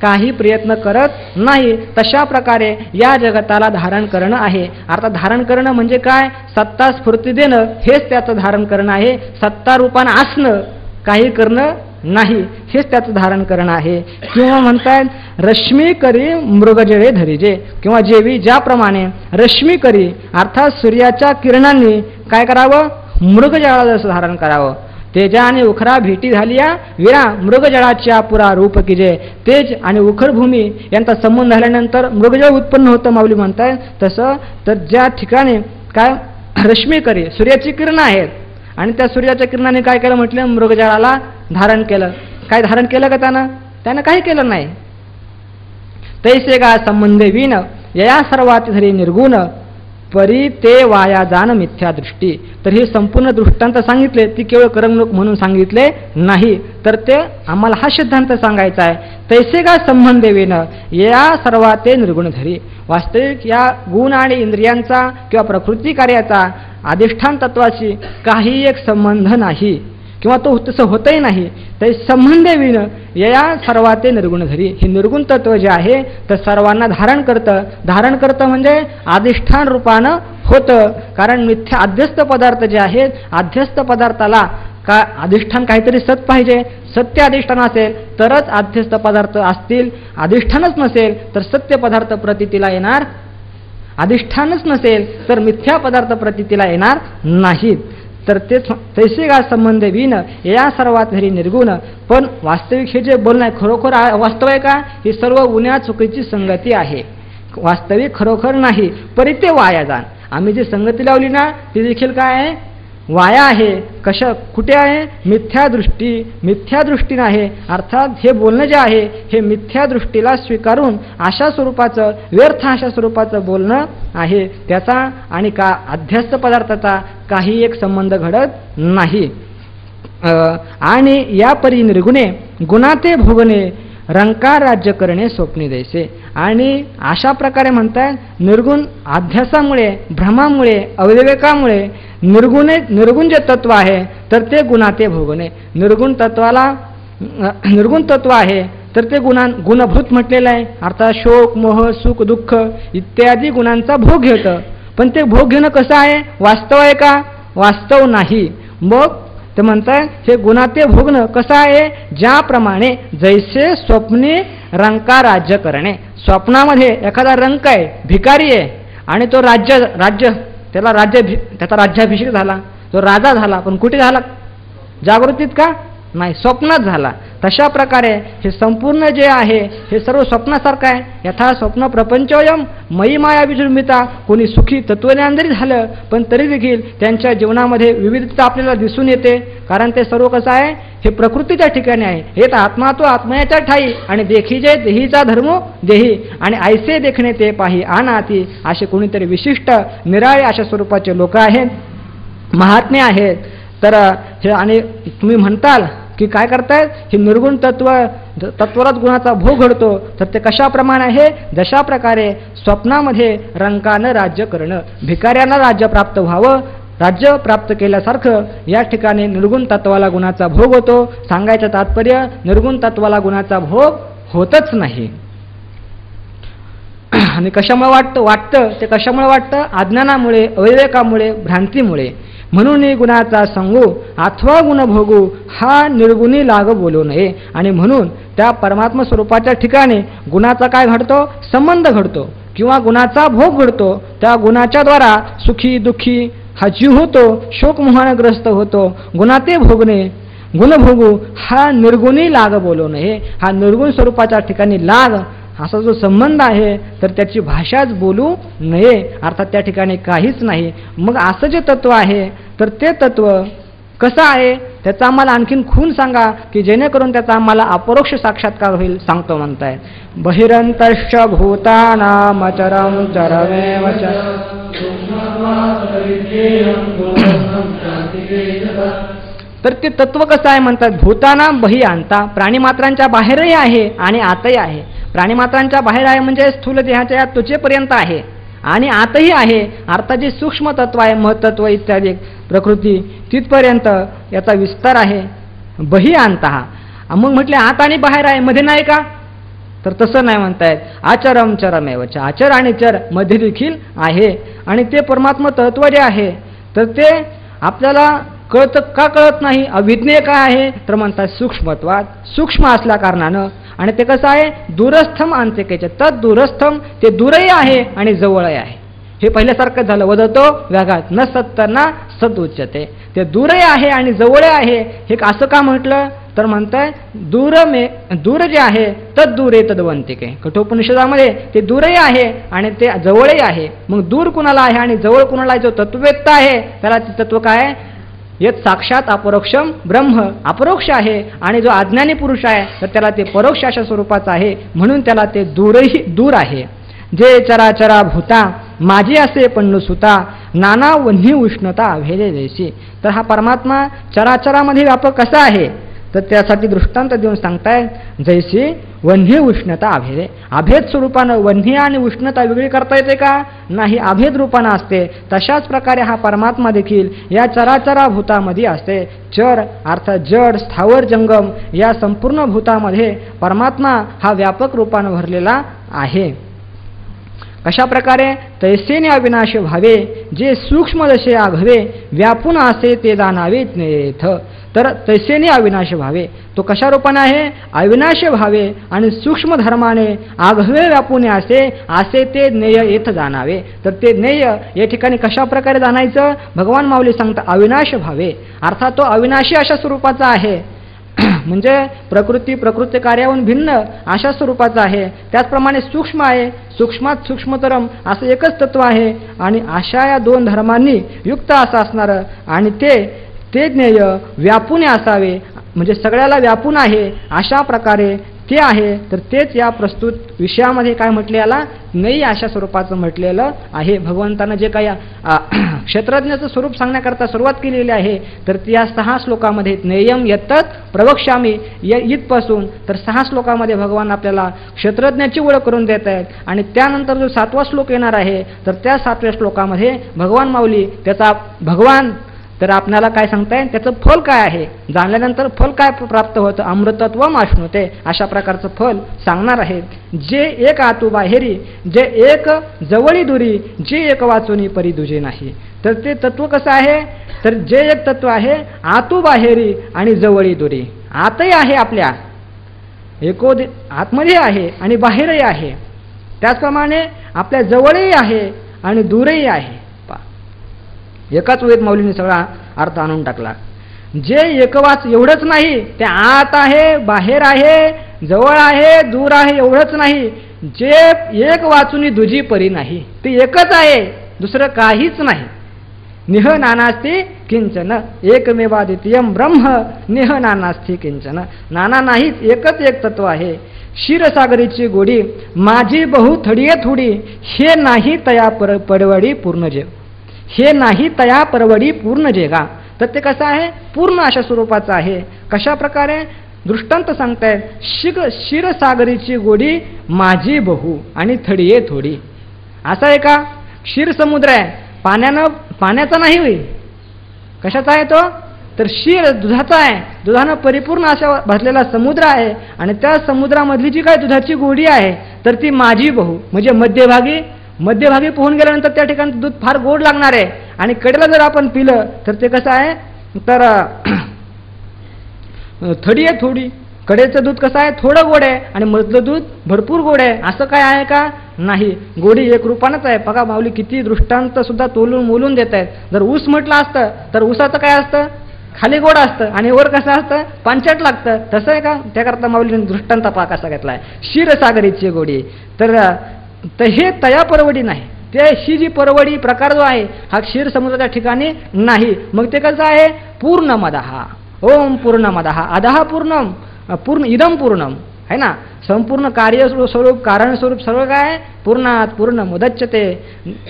Speaker 1: काही प्रयत्न करत नाही. तशा प्रकारे या जगताला धारण करणं आहे. अर्थात धारण करणं म्हणजे काय? सत्ता स्फूर्ती देणं हेच त्याचं धारण करणं आहे. सत्ता रूपानं असणं, काही करणं नाही, हेच त्याचं धारण करणं आहे. किंवा म्हणतायत रश्मी करी मृगजळे धरीजे, किंवा जेवी ज्याप्रमाणे रश्मी करी अर्थात सूर्याच्या किरणांनी काय करावं? मृगजळाला जसं धारण करावं. तेजा आणि उखरा भेटी झालिया विरा मृगजळाच्या पुरा रूप कीजे. तेज आणि उखरभूमी यांचा संबंध झाल्यानंतर मृगजळ उत्पन्न होतं माऊली म्हणताय. तसं तर ज्या ठिकाणी काय रश्मी करी सूर्याची किरणं आहेत आणि त्या सूर्याच्या किरणाने काय केलं म्हटलं? मृगजळाला धारण केलं. काय धारण केलं का त्यानं काही केलं नाही. तैसे का संबंधे विन या सर्वात धरी निर्गुण परी ते वाया जाण मिथ्या दृष्टी. तर हे संपूर्ण दृष्टांत सांगितले ती केवळ करमणूक म्हणून सांगितले नाही, तर ते आम्हाला हा सिद्धांत सांगायचा आहे. तैसे का संबंध विन या सर्वात ते निर्गुण धरी. वास्तविक या गुण आणि इंद्रियांचा किंवा प्रकृती कार्याचा अधिष्ठान तत्वाशी काही एक संबंध नाही, किंवा तो तसं होतही नाही. ते संबंध विन या सर्वात निर्गुण धरी. हे निर्गुण तत्व जे आहे तर सर्वांना धारण करतं. धारण करतं म्हणजे अधिष्ठान रूपानं होतं. कारण मिथ्या अध्यस्त पदार्थ जे आहेत, अध्यस्त पदार्थाला का अधिष्ठान काहीतरी सत पाहिजे. सत्य अधिष्ठान असेल तरच अध्यस्त पदार्थ असतील. अधिष्ठानच नसेल तर सत्य पदार्थ प्रतीतीला येणार. अधिष्ठानच नसेल तर मिथ्या पदार्थ प्रतीतीला येणार नाहीत. तर ते तैसे का संबंध विन या सर्वात धरी निर्गुण. पण वास्तविक हे जे बोलणं आहे खरोखर वास्तव आहे का? ही सर्व उन्या चुकीची संगती आहे. वास्तविक खरोखर नाही. परी ते वाया जाण. आम्ही जी संगती लावली ना ती देखील काय आहे? वाया आहे. कुठे आहे? मिथ्या दृष्टी. मिथ्या दृष्टीनं आहे. अर्थात हे बोलणं जे आहे हे मिथ्या दृष्टीला स्वीकारून अशा स्वरूपाचं, व्यर्थ अशा स्वरूपाचं बोलणं आहे. त्याचा आणि का अध्यस्त पदार्थाचा काही एक संबंध घडत नाही. आणि या परी निर्गुणे गुणाते भोगणे रंकार राज्य करणे स्वप्नी दैसे. आणि अशा प्रकारे म्हणतात निर्गुण अध्यासामुळे, भ्रमामुळे, अविवेकामुळे निर्गुण जे तत्व आहे तर ते गुणाते भोगणे. निर्गुण तत्व आहे तर ते गुणभूत म्हटलेलं आहे. अर्थात शोक, मोह, सुख, दुःख इत्यादी गुणांचा भोग घेतं. पण ते भोग घेणं कसं आहे? वास्तव आहे का? वास्तव नाही. मग ते म्हणताय हे गुणाते भोगणं कसं आहे? ज्याप्रमाणे जैसे स्वप्ने रंका राज्य करणे. स्वप्नामध्ये एखादा रंक आहे, भिकारी आहे आणि तो राज्य त्याचा राज्याभिषेक झाला, तो राजा झाला. पण कुठे झाला? जागृतीत का? नाही, स्वप्नच झाला. तशा प्रकारे हे संपूर्ण जे आहे हे सर्व स्वप्नासारखं आहे. यथा स्वप्न प्रपंचोयम मयी माया विजृंभिता. कोणी सुखी तत्वज्ञान जरी झालं पण तरी देखील त्यांच्या जीवनामध्ये विविधता आपल्याला दिसून येते. कारण ते सर्व कसं आहे, हे प्रकृतीच्या ठिकाणी आहे. हे तर आत्मा तो आत्मयाच्या ठाई आणि देखीजे देहीचा धर्म देही आणि ऐसे देखणे ते पाही आनाती. असे कोणीतरी विशिष्ट निराळे अशा स्वरूपाचे लोक आहेत, महात्मे आहेत. तर हे आणि तुम्ही म्हणताल की काय करतायत, हे निर्गुण तत्वरच गुणाचा भोग घडतो. तर ते कशाप्रमाणे आहे, जशा प्रकारे स्वप्नामध्ये रंकानं राज्य करणं, भिकाऱ्यांना राज्य प्राप्त व्हावं, राज्य प्राप्त केल्यासारखं या ठिकाणी निर्गुण तत्वाला गुणाचा भोग होतो. सांगायचं तात्पर्य, निर्गुण तत्वाला गुणाचा भोग होतच नाही. आणि कशामुळे वाटतं ते कशामुळे वाटतं, अज्ञानामुळे, अविवेकामुळे, भ्रांतीमुळे. म्हणून गुणाचा संगू अथवा गुण भोगू हा निर्गुणी लाग बोलू नये. आणि म्हणून त्या परमात्मा स्वरूपाच्या ठिकाणी गुणाचा काय घडतो, संबंध घडतो किंवा गुणाचा भोग घडतो. त्या गुणाच्या द्वारा सुखी दुःखी हा जीव होतो, शोकमोहानग्रस्त होतो. गुणाते भोगणे, गुण भोगू हा निर्गुणी लाग बोलू नये. हा निर्गुण स्वरूपाच्या ठिकाणी लाग असा जो संबंध आहे तर त्याची भाषाच बोलू नये, अर्थात त्या ठिकाणी काहीच नाही. मग असं जे तत्व आहे तर ते तत्व कसं आहे त्याचा आम्हाला आणखीन खून सांगा की जेणेकरून त्याचा आम्हाला अपरोक्ष साक्षात्कार होईल. सांगतो म्हणताय, बहिरंतश्च भूतानाम चरम चरमेव च. तर ते तत्व कसं आहे म्हणतात, भूतानाम बहि अंता, प्राणीमात्रांच्या बाहेरही आहे आणि आतही आहे. प्राणीमात्रांच्या बाहेर आहे म्हणजे स्थूल देहाच्या या त्वचेपर्यंत आहे आणि आतही आहे. अर्थात जे सूक्ष्म तत्व आहे, महतत्व इत्यादी प्रकृती तिथपर्यंत याचा विस्तार आहे. बहि अंतः. मग म्हटले आत आणि बाहेर आहे, मध्ये नाही का, तर तसं नाही म्हणतायत. आचरम चरमेवच, आचर आणि चर मध्ये देखील आहे. आणि ते परमात्मा तत्व जे आहे तर ते आपल्याला कळतं का कळत नाही, अविज्ञेय काय आहे तर म्हणतात सूक्ष्मत्वात, सूक्ष्म असल्या कारणानं. आणि ते कसं आहे, दूरस्थम अंत्यकेच, तत् दूरस्थम, ते दूरही आहे आणि जवळही आहे. हे पहिल्यासारखं झालं, वदतो व्याघात न सत्तना सद उच्यते. ते दूरही आहे आणि जवळ आहे. हे असं का म्हटलं तर म्हणताय दूर जे आहे तद दूरे तद्वंतिके. कठोपनिषदामध्ये ते दूरही आहे आणि ते जवळही आहे. मग दूर कुणाला आहे आणि जवळ कुणाला आहे, जो तत्ववेत्ता आहे त्याला ते तत्व काय, यत साक्षात अपरोक्षम ब्रह्म, अपरोक्ष आहे. आणि जो अज्ञानी पुरुष आहे तर त्याला ते परोक्ष अशा स्वरूपाचा आहे, म्हणून त्याला ते दूरही दूर आहे. जे चराचरा भूता माझी असे पण सुता, नाना वन्ही उष्णता भेदे जैसी. तर हा परमात्मा चराचरामध्ये व्यापक कसा आहे तर त्यासाठी दृष्टांत देऊन सांगताय, जैसी वन्ही उष्णता अभेदे. अभेद स्वरूपानं वन्ही आणि उष्णता वेगळी करता येते का, नाही, अभेद रूपानं असते. तशाच प्रकारे हा परमात्मा देखील या चराचरा भूतामध्ये असते. चर अर्थात जड स्थावर जंगम या संपूर्ण भूतामध्ये परमात्मा हा व्यापक रूपानं भरलेला आहे. कशा प्रकारे, तैसेने अविनाश भावे, जे सूक्ष्म जसे आघवे, व्यापून असे ते जाणावे ज्ञेयथ. तर तैसेने अविनाश भावे, तो कशा रूपाने आहे, अविनाश भावे आणि सूक्ष्म धर्माने आघवे व्यापून असे ते ज्ञेय येथ जाणावे. तर ते ज्ञेय या ठिकाणी कशा प्रकारे जाणायचं, भगवान माऊली सांगतात अविनाश भावे, अर्थात तो अविनाशी अशा स्वरूपाचा आहे. म्हणजे प्रकृती कार्याहून भिन्न अशा स्वरूपाचा आहे. त्याचप्रमाणे सूक्ष्म आहे, सूक्ष्मात सूक्ष्मतरम असं एकच तत्व आहे. आणि अशा या दोन धर्मांनी युक्त असं असणारं आणि ते ज्ञेय व्यापून असावे, म्हणजे सगळ्याला व्यापून आहे अशा प्रकारे ते आहे. तर तेच या प्रस्तुत विषयामध्ये काय म्हटले, याला ज्ञेय अशा स्वरूपाचं म्हटलेलं आहे. भगवंतानं जे काही क्षेत्रज्ञाचं स्वरूप सांगण्याकरता सुरुवात केलेली आहे तर या 6 श्लोकामध्ये ज्ञेयम यत्तत् प्रवक्ष्यामी इथपासून तर 6 श्लोकामध्ये भगवान आपल्याला क्षेत्रज्ञाची ओळख करून देत आहेत. आणि त्यानंतर जो 7वा श्लोक येणार आहे तर त्या 7व्या श्लोकामध्ये भगवान माऊली त्याचा भगवान तर आपल्याला काय सांगताय, त्याचं फल काय आहे, जाणल्यानंतर फल काय प्राप्त होतं, अमृतत्व माश्नुते अशा प्रकारचं फल सांगणार आहेत. जे एक आतू बाहेरी, जे एक जवळी दुरी, जे एक वाचुनी परी दुजे नाही. तर ते तत्व कसं आहे, तर जे एक तत्व आहे आतू बाहेरी आणि जवळी दुरी, आतही आहे आपल्या आतमध्ये आहे आणि बाहेरही आहे. त्याचप्रमाणे आपल्या जवळही आहे आणि दूरही आहे. एकाच वेळेत माऊलीने सगळा अर्थ आणून टाकला. जे एकवाच एवढंच नाही, ते आत आहे, बाहेर आहे, जवळ आहे, दूर आहे एवढंच नाही, जे एक वाचून दुजी परी नाही, ते एकच आहे, दुसरं काहीच नाही. निह नानास्ती किंचन एकमेवाद्वितीयम ब्रह्म निह नानास्ती किंचन. नाना नाहीच, एकच एक तत्व आहे. क्षीरसागरीची गोडी माझी बहु थडीये थोडी, हे नाही तया परवडी पूर्ण जेव. हे नाही तया परवडी पूर्ण जेगा. तर ते कसं आहे? पूर्ण अशा स्वरूपाचं आहे. कशा प्रकारे? दृष्टांत सांगतायत. क्षीरसागरीची गोडी माझी बहु आणि थडीये थोडी. असं आहे का? क्षीर समुद्र आहे, पाण्याचा नाही होईल. कशाचा आहे तो? तर क्षीर दुधाचा आहे. दुधानं परिपूर्ण अशा भरलेला समुद्र आहे आणि त्या समुद्रामधली जी काय दुधाची गोडी आहे तर ती माझी बहु, म्हणजे मध्यभागी पोहून गेल्यानंतर त्या ठिकाणी दूध फार गोड लागणार आहे. आणि कडेला जर आपण पिलं तर ते कसं आहे? तर थडी आहे थोडी. कडेचं दूध कसं आहे? थोडं गोड आहे आणि मधलं दूध भरपूर गोड आहे. असं काय आहे का? नाही. गोडी एक रूपानंच आहे. बघा माऊली किती दृष्टांत सुद्धा तोलून मोलून देत आहेत. जर ऊस म्हटलं असतं तर ऊसाचं काय असतं? खाली गोड असतं आणि वर कसं असतं? पांचट लागतं. तसं आहे का? त्याकरता माऊलीने दृष्टांत पहा कसा घेतलाय. क्षीरसागरीची गोडी. तर हे तया परवडी नाही. ते ही जी परवडी प्रकार जो आहे हा क्षीर समुद्राच्या ठिकाणी नाही. मग ते कसं आहे? पूर्णमदहा. ओम पूर्णमदः अधः पूर्णम, पूर्ण इदम पूर्णम है ना. संपूर्ण कार्य स्वरूप कारण स्वरूप सर्व काय? पूर्णात पूर्ण मुदच्यते.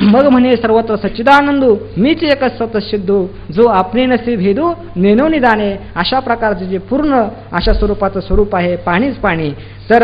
Speaker 1: मग म्हणे सर्वत्र सच्चिदानंदू मीच एकच सतसिद्धू, जो आपणे नसे भेदू नेनो निदाने. अशा प्रकारचे जे पूर्ण अशा स्वरूपाचं स्वरूप आहे, पाणीच पाणी. तर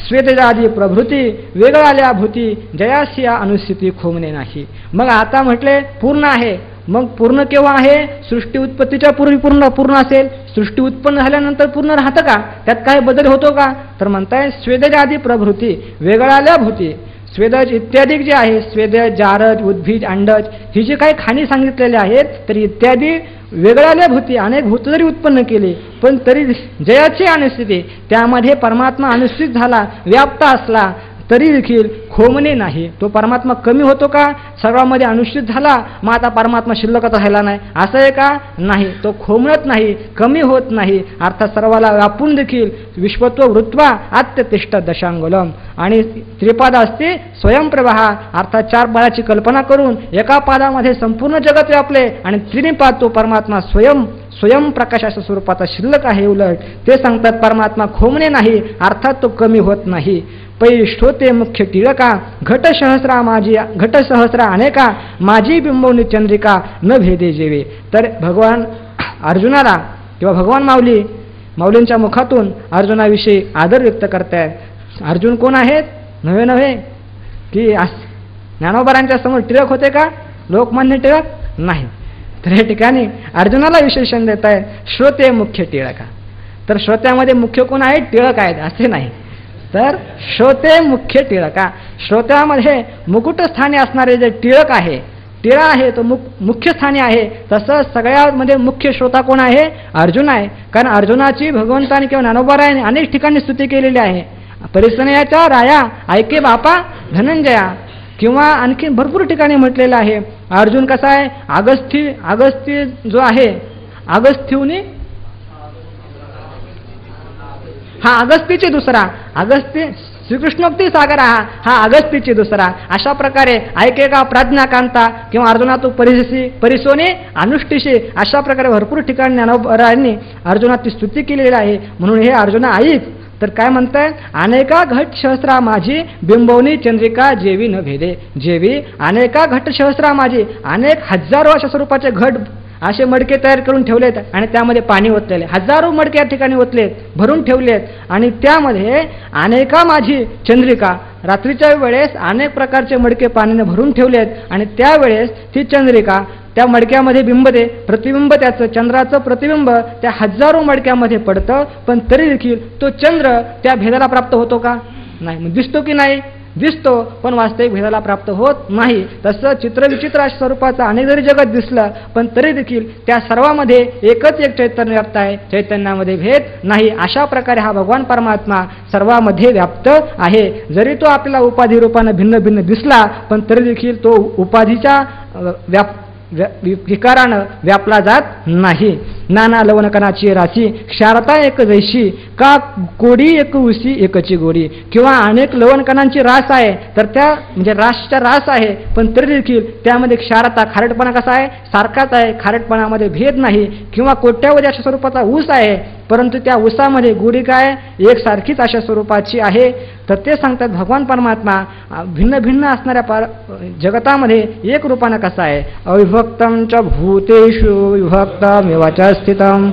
Speaker 1: स्वेदजादी प्रभृती वेगळाल्या भूती जयासिया अनुस्थिती खोमणे नाही. मग आता म्हटले पूर्ण आहे. मग पूर्ण केव्हा आहे? सृष्टी उत्पत्तीच्या पूर्वी पूर्ण असेल. सृष्टी उत्पन्न झाल्यानंतर पूर्ण राहतं का? त्यात काय बदल होतो का? तर म्हणताय स्वेदज आदी प्रभृती वेगळाल्या भूती. स्वेदज इत्यादी जे आहे, स्वेदज, जारज, उद्भिज, अंडज ही जी काही खाणी सांगितलेली आहेत तर इत्यादी वेगळाल्या भूती अनेक भूत जरी उत्पन्न केली पण तरी जयाची अनुस्थिती, त्यामध्ये परमात्मा अनुस्थित झाला, व्याप्त असला तरी देखील खोमणे नाही. तो परमात्मा कमी होतो का? सर्वांमध्ये अनुष्ठित झाला मग आता परमात्मा शिल्लकच राहिला नाही असं आहे का? नाही. तो खोमणत नाही, कमी होत नाही. अर्थात सर्वाला व्यापून देखील विश्वत्व वृत्वा आत्यतिष्ठ दशांगुलम. आणि त्रिपाद असते स्वयंप्रवाह, अर्थात चार पादाची कल्पना करून एका पादामध्ये संपूर्ण जगत व्यापले आणि त्रिनिपाद तो परमात्मा स्वयंप्रकाशाच्या स्वरूपाचा शिल्लक आहे. उलट ते सांगतात परमात्मा खोमणे नाही, अर्थात तो कमी होत नाही. पै श्रोते मुख्य टिळका घट सहस्रा अनेका माझी बिंबवनी चंद्रिका न भेदे जेवे. तर भगवान अर्जुनाला किंवा भगवान माऊलींच्या मुखातून अर्जुनाविषयी आदर व्यक्त करतायत. अर्जुन कोण आहेत? नव्हे की ज्ञानोबारांच्या समोर टिळक होते का? लोकमान्य टिळक नाही. तर या ठिकाणी अर्जुनाला विशेषण देत आहे श्रोते मुख्य टिळका. तर श्रोत्यामध्ये मुख्य कोण आहेत? टिळक आहेत असे नाही. तर श्रोते मुख्य टिळका. श्रोत्यामध्ये मुकुट स्थानी असणारे जे टिळक आहे, टिळा आहे तो मुख्य स्थानी आहे. तसं सगळ्यामध्ये मुख्य श्रोता कोण आहे? अर्जुन आहे. कारण अर्जुनाची भगवंताने किंवा ज्ञानोबारायाने अनेक ठिकाणी स्तुती केलेली आहे. परिसनयाच्या राया ऐके बापा धनंजया, किंवा आणखी भरपूर ठिकाणी म्हटलेलं आहे. अर्जुन कसा आहे? अगस्त्य जो आहे अगस्त्युनी हा अगस्तीची दुसरा, अगस्त्य श्रीकृष्णोक्ती सागर हा अगस्तीची दुसरा. अशा प्रकारे ऐकेका प्राज्ञाकांता किंवा अर्जुना तू परिसोने अनुष्ठिशी, अशा प्रकारे भरपूर ठिकाणी ज्ञानोबारायांनी अर्जुनाची स्तुती केलेली आहे. म्हणून हे अर्जुना ऐक. तर काय म्हणताय? अनेका घट सहस्रा माझी बिंबवनी चंद्रिका जेवी न भेदे. जेवी अनेका घट सहस्रा माझी, अनेक हजारो अशा स्वरूपाचे घट असे मडके तयार करून ठेवलेत आणि त्यामध्ये पाणी ओतलेले. हजारो मडके या ठिकाणी ओतलेत, भरून ठेवलेत आणि त्यामध्ये अनेका माझी चंद्रिका, रात्रीच्या वेळेस अनेक प्रकारचे मडके पाण्याने भरून ठेवलेत आणि त्यावेळेस ती चंद्रिका त्या मडक्यामध्ये बिंबते. प्रतिबिंब त्याचं चंद्राचं प्रतिबिंब त्या हजारो मडक्यामध्ये पडतं. पण तरी देखील तो चंद्र त्या भेदाला प्राप्त होतो का? नाही. दिसतो की नाही? दिसतो, पण वास्तविक भेदाला प्राप्त होत नाही. तसं चित्रविचित्र स्वरूपाचं अनेक जरी जगत दिसलं पण तरी देखील त्या सर्वामध्ये एकच एक चैतन्य व्याप्त आहे, चैतन्यामध्ये भेद नाही. अशा प्रकारे हा भगवान परमात्मा सर्वांमध्ये व्याप्त आहे. जरी तो आपल्याला उपाधी रूपाने भिन्न भिन्न दिसला पण तरी देखील तो उपाधीच्या विकारानं व्यापला जात नाही. नाना लवणकणाची राशी, क्षारता एक जैशी, का कोडी एक उसी एकची गोडी. किंवा अनेक लवणकणांची रास आहे, तर त्या म्हणजे रासच्या रास आहे, पण तरी देखील त्यामध्ये क्षारता खारटपणा कसा आहे, सारखाच आहे, खारटपणामध्ये भेद नाही. किंवा कोट्यावधी अशा स्वरूपाचा ऊस आहे, परंतु त्या ऊसामध्ये गोडी काय एकसारखीच अशा स्वरूपाची आहे. तर ते सांगतात भगवान परमात्मा भिन्न भिन्न असणाऱ्या जगतामध्ये एक रूपानं कसा आहे. अविभक्तम च भूतेषु विभक्तमेव च स्थितम.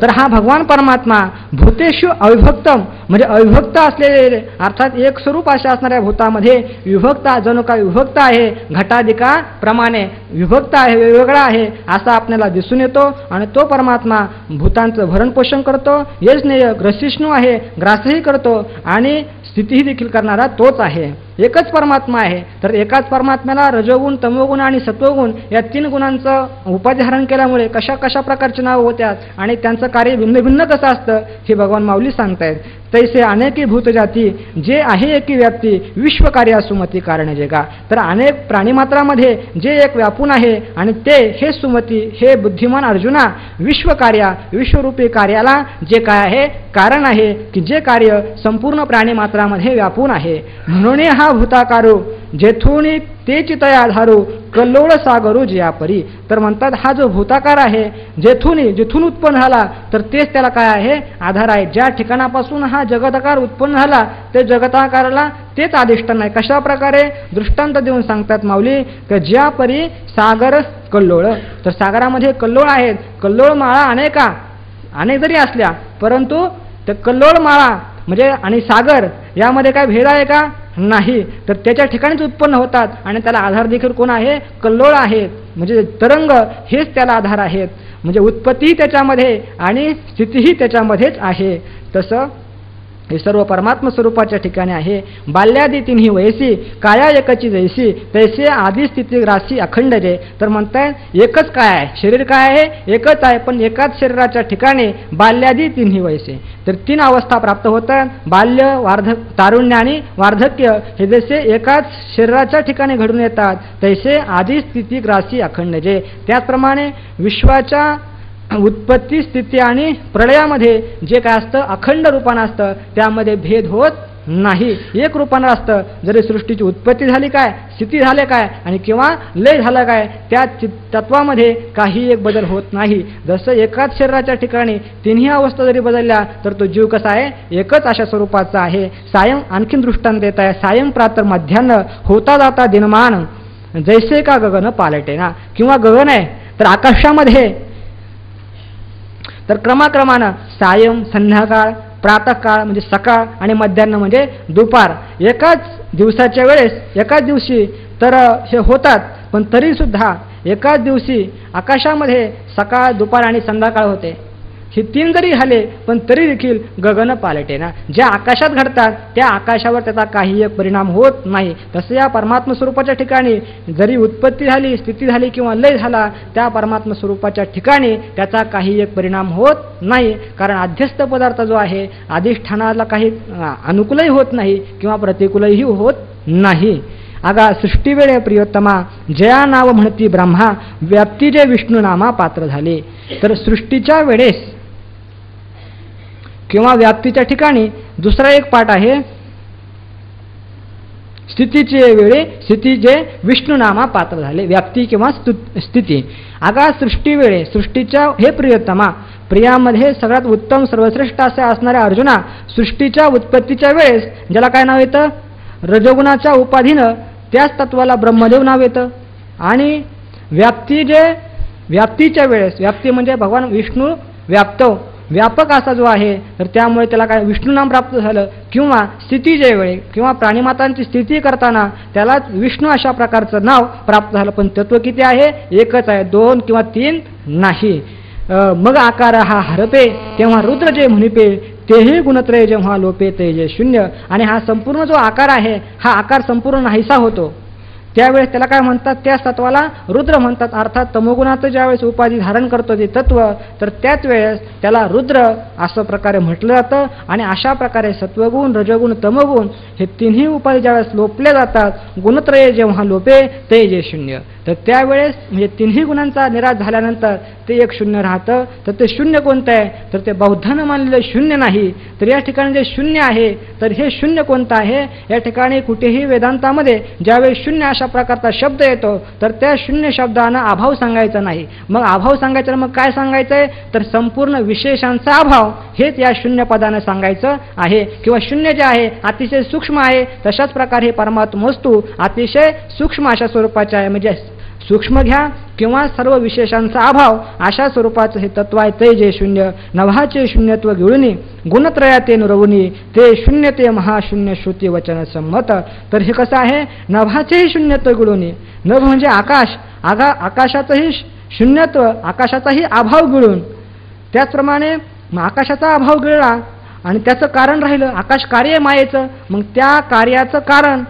Speaker 1: तर हा भगवान परमात्मा भूतेषु अविभक्तम म्हणजे अविभक्त असलेले अर्थात एक स्वरूप अशा असणाऱ्या भूतामध्ये विभक्त जणू काय विभक्त आहे, घटाधिका प्रमाणे विभक्त आहे, वेगवेगळा आहे असा आपल्याला दिसून येतो. आणि तो परमात्मा भूतांचं भरणपोषण करतो, यज्ञेय ग्रसिष्णू आहे, ग्रासही करतो आणि स्थितीही देखील करणारा तोच आहे. एकच परमात्मा आहे. तर एकाच परमात्म्याला रजोगुण, तमोगुण आणि सत्वगुण या 3 गुणांचं उपाधी धारण केल्यामुळे कशा कशा प्रकारचे नाव होत्यात आणि त्यांचं कार्य भिन्न भिन्न कसं असतं हे भगवान माऊली सांगतायत. तैसे अनेकी भूतजाती जे आहे एकी व्याप्ती विश्वकार्या सुमती कारण जगा. तर अनेक प्राणीमात्रामध्ये जे एक व्यापून आहे आणि ते हे सुमती हे बुद्धिमान अर्जुना विश्वकार्या विश्वरूपी कार्याला जे काय आहे कारण आहे की जे कार्य संपूर्ण प्राणीमात्रामध्ये व्यापून आहे. म्हणून हा भूताकारो जेथून तेची तया धारू कल्लोळ सागरू जियापरी. तर म्हणतात हा जो भूताकार आहे जिथून उत्पन्न झाला तर तेच त्याला काय आहे आधार आहे. ज्या ठिकाणापासून हा जगताकार उत्पन्न झाला ते जगताकाराला तेच अधिष्ठान आहे. कशा प्रकारे दृष्टांत देऊन सांगतात माऊली की जियापरी सागर कल्लोळ. तर सागरामध्ये कल्लोळ आहेत, कल्लोळ माळा अनेक जरी असल्या परंतु ते कल्लोळ माळा म्हणजे आणि सागर यामध्ये काय भेद आहे का नाही. तर त्याच्या ठिकाणीच उत्पन्न होतात आणि त्याला आधार देखील कोण आहे कल्लोळ आहेत. म्हणजे तरंग हेच त्याला आधार आहेत. म्हणजे उत्पत्तीही त्याच्यामध्ये आणि स्थितीही त्याच्यामध्येच आहे. तसं हे सर्व परमात्मा स्वरूपाच्या ठिकाणी आहे. बाल्यादी तिन्ही वयसी काया एकची जैसी तैसे आधी स्थिती राशी अखंड जे. तर म्हणताय एकच काय आहे शरीर काय आहे एकच आहे, पण एकाच शरीराच्या ठिकाणी बाल्यादी तिन्ही वयसी तर 3 अवस्था प्राप्त होतात. बाल्य, तारुण्य आणि वार्धक्य हे जसे एकाच शरीराच्या ठिकाणी घडून येतात तैसे आधी स्थिती राशी अखंड जे. त्याचप्रमाणे विश्वाच्या उत्पत्ती स्थिती आणि प्रलयामध्ये जे काय असतं अखंड रूपानं असतं, त्यामध्ये भेद होत नाही, एक रूपानं असतं. जरी सृष्टीची उत्पत्ती झाली काय, स्थिती झाले काय आणि किंवा लय झालं काय, त्या तत्वामध्ये काही एक बदल होत नाही. जसं एकाच शरीराच्या ठिकाणी 3ही अवस्था जरी बदलल्या तर तो जीव कसा आहे एकच अशा स्वरूपाचा आहे. सायं आणखीन दृष्टांत देत आहे. सायं प्रातर मध्यान्ह होता जाता दिनमान जैसे का गगन पालटे ना. किंवा गगन आहे तर आकाशामध्ये तर क्रमाक्रमानं सायं संध्याकाळ प्रातःकाळ म्हणजे सकाळ आणि मध्यान्ह म्हणजे दुपार एकाच दिवसाच्या वेळेस एकाच दिवशी तर हे होतात. पण तरीसुद्धा एकाच दिवशी आकाशामध्ये सकाळ दुपार आणि संध्याकाळ होते. हे 3 जरी झाले पण तरी देखील गगन पालटे ना. ज्या आकाशात घडतात त्या आकाशावर त्याचा काही एक परिणाम होत नाही. तसं या परमात्मा स्वरूपाच्या ठिकाणी जरी उत्पत्ती झाली स्थिती झाली किंवा लय झाला त्या परमात्मा स्वरूपाच्या ठिकाणी त्याचा काही एक परिणाम होत नाही. कारण अध्यस्त पदार्थ जो आहे अधिष्ठानाला काही अनुकूलही होत नाही किंवा प्रतिकूलही होत नाही. आगा सृष्टी वेळे प्रियोत्तमा जया नाव म्हणती ब्रह्मा व्याप्ती जे विष्णू नामा पात्र झाले. तर सृष्टीच्या वेळेस किंवा व्याप्तीच्या ठिकाणी दुसरा एक पाठ आहे स्थितीचे वेळे स्थिती जे विष्णू नामा पात्र झाले. व्याप्ती किंवा स्थिती. आगा सृष्टी वेळे सृष्टीच्या हे प्रियोत्तमा प्रियामध्ये सगळ्यात उत्तम सर्वश्रेष्ठ असे असणाऱ्या अर्जुना सृष्टीच्या उत्पत्तीच्या वेळेस ज्याला काय नाव येतं रजोगुणाच्या उपाधीनं त्याच तत्वाला ब्रह्मदेव नाव येतं. आणि व्याप्तीच्या वेळेस व्याप्ती म्हणजे भगवान विष्णू व्यापक असा जो आहे तर त्यामुळे त्याला काय विष्णू नाम प्राप्त झालं. किंवा स्थितीच्या वेळी किंवा प्राणीमातांची स्थिती करताना त्याला विष्णू अशा प्रकारचं नाव प्राप्त झालं. पण तत्व किती आहे एकच आहे, 2 किंवा 3 नाही. मग आकार हा हरपे तेव्हा रुद्र जे म्हणिपे तेही गुणत्रय जेव्हा लोपे ते जे शून्य. आणि हा संपूर्ण जो आकार आहे हा आकार संपूर्ण नाहीसा होतो त्यावेळेस त्याला काय म्हणतात त्या तत्वाला रुद्र म्हणतात. अर्थात तमोगुणाचं ज्यावेळेस उपाधी धारण करतो ते तत्व तर त्याच वेळेस त्याला रुद्र असं प्रकारे म्हटलं जातं. आणि अशा प्रकारे सत्वगुण रजगुण तमोगुण हे 3ही उपाधी ज्यावेळेस लोपले जातात गुणत्रय जेव्हा लोपे ते जे शून्य तर त्यावेळेस म्हणजे तिन्ही गुणांचा निराश झाल्यानंतर ते एक शून्य राहतं. तर ते शून्य कोणतं आहे, तर ते बौद्धानं मानलेलं शून्य नाही. तर या ठिकाणी जे शून्य आहे तर हे शून्य कोणतं आहे, या ठिकाणी कुठेही वेदांतामध्ये ज्यावेळेस शून्य अशा प्रकारचा शब्द येतो तर त्या शून्य शब्दानं अभाव सांगायचा नाही. मग अभाव सांगायचं मग काय सांगायचं आहे, तर संपूर्ण विशेषांचा अभाव हेच या शून्य पदानं सांगायचं आहे. किंवा शून्य जे आहे अतिशय सूक्ष्म आहे, तशाच प्रकारे परमात्मा वस्तू अतिशय सूक्ष्म अशा स्वरूपाच्या आहे. म्हणजे सूक्ष्म घ्या किंवा सर्व विशेषांचा अभाव अशा स्वरूपाचं हे तत्व आहे. ते जे शून्य नभाचे शून्यत्व गिळुनी गुणत्रयाते नुरवुनी ते शून्य ते महाशून्य श्रुती वचन संमत. तर हे कसं आहे, नभाचेही शून्यत्व गिळुनी, नभ म्हणजे आकाश, आकाशाचंही शून्यत्व, आकाशाचाही अभाव गिळून, त्याचप्रमाणे आकाशाचा अभाव गिळला आणि त्याचं कारण राहिलं आकाश कार्य मायेचं, मग त्या कार्याचं कारण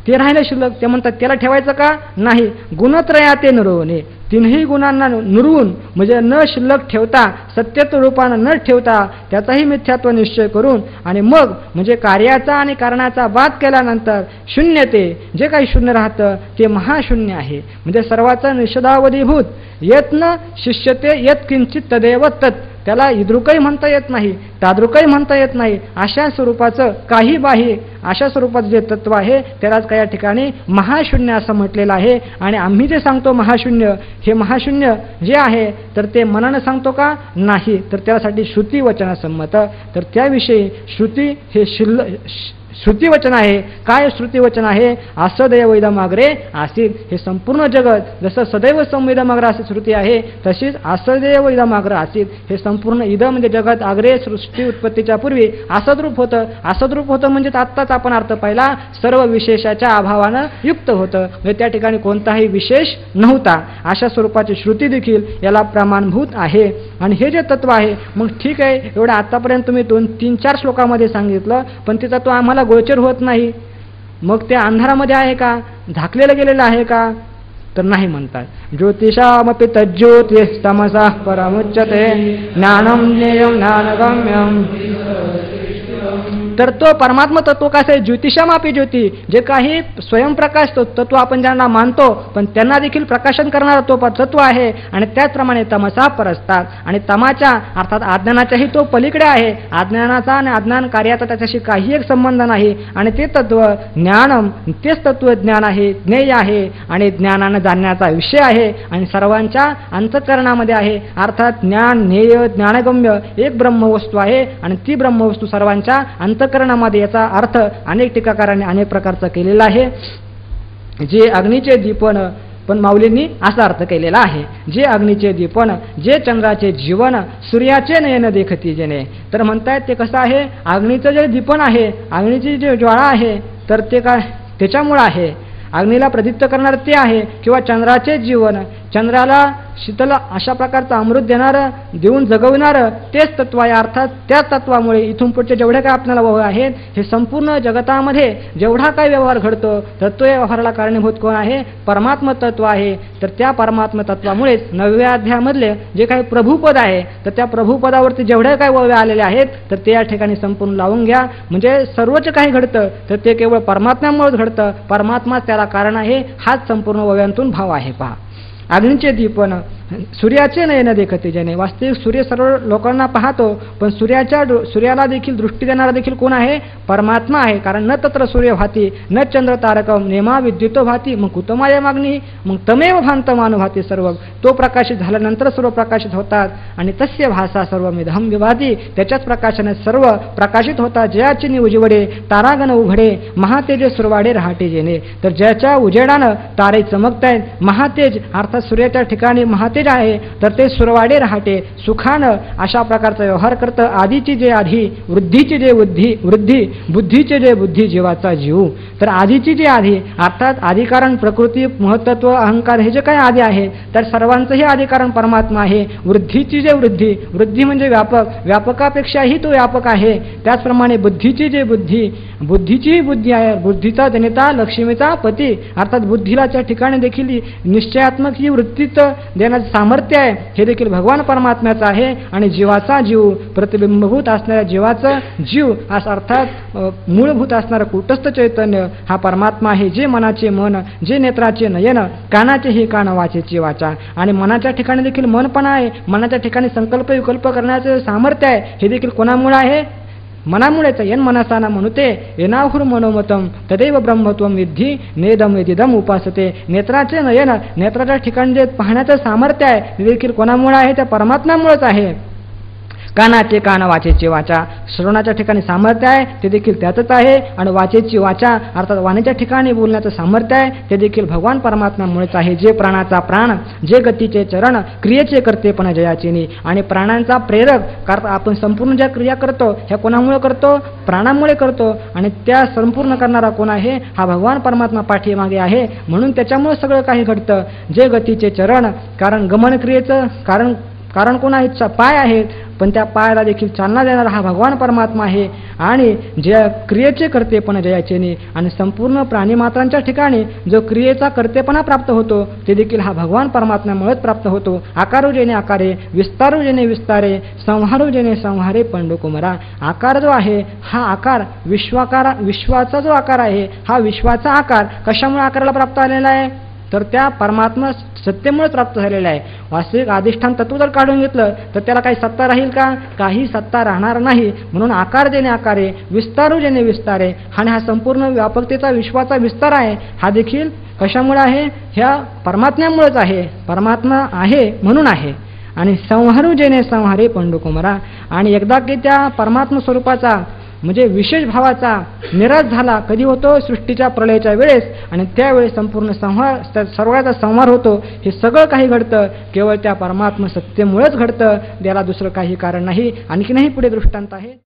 Speaker 1: ते राहिलं शिल्लक. ते म्हणतात त्याला ठेवायचं का नाही, गुणत्रयाते नुरवणे, तीनही गुणांना नुरवून म्हणजे न शिल्लक ठेवता, सत्यत्व रूपानं न ठेवता त्याचाही मिथ्यात्व निश्चय करून आणि मग म्हणजे कार्याचा आणि कारणाचा बाद केल्यानंतर शून्य ते जे काही शून्य राहतं ते महाशून्य आहे. म्हणजे सर्वाचं निषेधावधीभूत येत न शिष्यते यत किंचित तदेव तत्, त्याला इद्रुकही म्हणता येत नाही, तादृकही म्हणता येत नाही, अशा स्वरूपाचं काही बाही अशा स्वरूपाचं जे तत्व आहे त्यालाच काही या ठिकाणी महाशून्य असं म्हटलेलं आहे. आणि आम्ही जे सांगतो महाशून्य, हे महाशून्य जे आहे तर ते मनानं सांगतो का नाही, तर त्यासाठी श्रुती वचन संमत. तर त्याविषयी श्रुती हे श्रुतिवचन आहे. काय श्रुतिवचन आहे, असदैव इदमाग्रे आसीत, हे संपूर्ण जगत जसं सदैव संवेदमाग्र अशी श्रुती आहे तशीच असदैव इदमाग्र आसीत, हे संपूर्ण इद म्हणजे जगत आग्रे सृष्टी उत्पत्तीच्या पूर्वी असद्रूप होतं. असद्रूप होतं म्हणजे आत्ताच आपण अर्थ पाहिला, सर्व विशेषाच्या अभावानं युक्त होतं, म्हणजे त्या ठिकाणी कोणताही विशेष नव्हता. अशा स्वरूपाची श्रुती देखील याला प्रमाणभूत आहे. आणि हे जे तत्व आहे मग ठीक आहे, एवढं आतापर्यंत तुम्ही 2-3-4 श्लोकामध्ये सांगितलं, पण ते तत्व आम्हाला गोचर होत नाही. मग ते अंधारामध्ये आहे का, झाकलेलं गेलेलं आहे का, तर नाही म्हणतात. ज्योतिषामपि तज्ज्योतिः तमसः परमुच्यते ज्ञानं ज्ञेयं ज्ञानगम्यं. तर तो परमात्मा तत्व कसं आहे, ज्योतिषामापी ज्योती, जे काही स्वयंप्रकाश तत्व आपण ज्यांना मानतो पण त्यांना देखील प्रकाशन करणारा तो तत्व आहे. आणि त्याचप्रमाणे तमसा परस्तात, आणि तमाच्या अर्थात अज्ञानाच्याही तो पलीकडे आहे. अज्ञानाचा आणि अज्ञान कार्याचा त्याच्याशी काही एक संबंध नाही. आणि ते तत्व ज्ञानम, तेच तत्व ज्ञान आहे, ज्ञेय आहे आणि ज्ञानानं जाणण्याचा विषय आहे आणि सर्वांच्या अंतःकरणामध्ये आहे. अर्थात ज्ञान ज्ञेय ज्ञानगम्य एक ब्रह्मवस्तू आहे आणि ती ब्रह्मवस्तू सर्वांच्या अंतःकरणामध्ये. याचा अर्थ अनेक टीकाकारांनी अनेक प्रकारचा केलेला आहे. जे अग्नीचे दीपन, पण माऊलींनी असा अर्थ केलेला आहे, जे अग्नीचे दीपन, जे चंद्राचे जीवन, सूर्याचे नयन देखती जेणे. तर म्हणतायत ते कसं आहे, अग्नीचं जे दीपन आहे, अग्नीची जे ज्वाळा आहे तर ते काय त्याच्यामुळं आहे, अग्नीला प्रदीप्त करणारं ते आहे. किंवा चंद्राचे जीवन, चंद्राला शीतल अशा प्रकारचं अमृत देणारं, देऊन जगवणारं तेच तत्व आहे. अर्थात त्या तत्वामुळे इथून पुढचे जेवढे काय आपल्याला व्यवहार आहेत, हे संपूर्ण जगतामध्ये जेवढा काय व्यवहार घडतो तर तो व्यवहाराला कारणीभूत कोण आहे, परमात्मा तत्व आहे. तर त्या परमात्मा तत्वामुळेच 9व्या अध्यायामधले जे काही प्रभुपद आहे तर त्या प्रभुपदावरती जेवढे काय वव्य आलेले आहेत तर ते या ठिकाणी संपूर्ण लावून घ्या. म्हणजे सर्वच काही घडतं तर ते केवळ परमात्म्यामुळेच घडतं, परमात्माच त्याला कारण आहे. हाच संपूर्ण वव्यांतून भाव आहे. पहा, अग्नीचे दीपन, सूर्याचे नयन देखते जेणे. वास्तविक सूर्य सर्व लोकांना पाहतो, पण सूर्याला देखील दृष्टी देणारा देखील कोण आहे, परमात्मा आहे. कारण न तत्र सूर्य भाती न चंद्र तारकम नेमा विद्युतो भाती, मग कुतमाय मागणी, मग तमेव भांत मानुभाती सर्व. तो प्रकाशित झाल्यानंतर सर्व प्रकाशित होतात. आणि तस्य भाषा सर्वमिदहं विभाती, त्याच्याच प्रकाशाने सर्व प्रकाशित होतात. जयाची उजवडे तारागण उघडे महातेज सुरवाडे रहाटे जेणे. तर ज्याच्या उजेडानं तारे चमकतायत, महातेज अर्थात सूर्याच्या ठिकाणी महातेज आहे तर ते सुरवाडे राहते सुखानं अशा प्रकारचा व्यवहार करतं. आधीची जे आधी, वृद्धीची जे वृद्धी, बुद्धीचे जे बुद्धी, जीवाचा जीव. तर आधीची जी आधी अर्थात आधिकारण प्रकृती, महत्त्व, अहंकार हे जे काही आधी आहे तर सर्वांचंही आधिकारण परमात्मा आहे. वृद्धीची जे वृद्धी म्हणजे व्यापक, व्यापकापेक्षाही तो व्यापक आहे. त्याचप्रमाणे बुद्धीची जे बुद्धी बुद्धीची बुद्धी आहे, बुद्धीचा जनिता लक्ष्मीचा पती, अर्थात बुद्धीला त्या ठिकाणी देखील निश्चयात्मक ही वृत्तीत देण्याचं सामर्थ्य आहे, हे देखील भगवान परमात्म्याचं आहे. आणि जीवाचा जीव, प्रतिबिंबभूत असणाऱ्या जीवाचं जीव, असा अर्थात मूळभूत असणारं कूटस्थ चैतन्य हा परमात्मा आहे. जे मनाचे मन, जे नेत्राचे नयन, कानाचे हे कान, वाचेची वाचा. आणि मनाच्या ठिकाणी देखील मन पण आहे, मनाच्या ठिकाणी संकल्प विकल्प करण्याचे सामर्थ्य आहे, हे देखील कोणामुळे आहे? मनामुळेच. येन मनसाना म्हणुते येनाहुर मनोमतम तदैव ब्रह्मत्वम विद्धी नेदम यदिदम उपासते. नेत्राचे नयन, नेत्राच्या ठिकाणी जे पाहण्याचं सामर्थ्य आहे, ते देखील कोणामुळे आहे? त्या परमात्म्यामुळेच आहे. कानाचे कान, वाचेची वाचा, श्रवणाच्या ठिकाणी सामर्थ्य आहे, ते देखील त्यातच आहे. आणि वाचेची वाचा अर्थात वाणीच्या ठिकाणी बोलण्याचं सामर्थ्य आहे, ते देखील भगवान परमात्म्यामुळेच आहे. जे प्राणाचा प्राण, जे गतीचे चरण, क्रियेचे करते पण जयाचिनी. आणि प्राणांचा प्रेरक, कारण आपण संपूर्ण ज्या क्रिया करतो ह्या कोणामुळे करतो? प्राणामुळे करतो. आणि त्या संपूर्ण करणारा कोण आहे? हा भगवान परमात्मा पाठीमागे आहे. म्हणून त्याच्यामुळे सगळं काही घडतं. जे गतीचे चरण, कारण गमन क्रियेचं कारण कोण आहे? पाय आहेत, पण त्या पायाला देखील चालना देणारा हा भगवान परमात्मा आहे. आणि जे क्रियेचे करतेपण जयाचेनी, आणि संपूर्ण प्राणीमात्रांच्या ठिकाणी जो क्रियेचा कर्तेपणा प्राप्त होतो ते देखील हा भगवान परमात्म्यामुळेच प्राप्त होतो. आकारू जेने आकारे, विस्तारू जेने विस्तारे, संहारू जेने संहारे पंडुकुमरा. आकार जो आहे हा आकार विश्वाचा जो आकार आहे हा विश्वाचा आकार कशामुळे आकाराला प्राप्त आलेला आहे? तर त्या परमात्मा सत्तेमुळे प्राप्त झालेला आहे. वास्तविक अधिष्ठान तत्व जर काढून घेतलं तर त्याला काही सत्ता राहील का? काही सत्ता राहणार नाही. म्हणून आकार जेणे आकारे, विस्तारू जेणे विस्तारे, आणि हा संपूर्ण व्यापकतेचा विश्वाचा विस्तार आहे हा देखील कशामुळे आहे? ह्या परमात्म्यामुळेच आहे. परमात्मा आहे म्हणून आहे. आणि संहारू जेणे संहारे पंडुकुमरा. आणि एकदा की त्या परमात्मा स्वरूपाचा म्हणजे विशेष भावाचा निराश झाला कधी होतो? सृष्टीच्या प्रलयाच्या वेळेस. आणि त्यावेळेस संपूर्ण सर्वांचा संहार होतो. हे सगळं काही घडतं केवळ त्या परमात्मा सत्तेमुळेच घडतं, त्याला दुसरं काही कारण नाही. आणखीनही पुढे दृष्टांत आहे.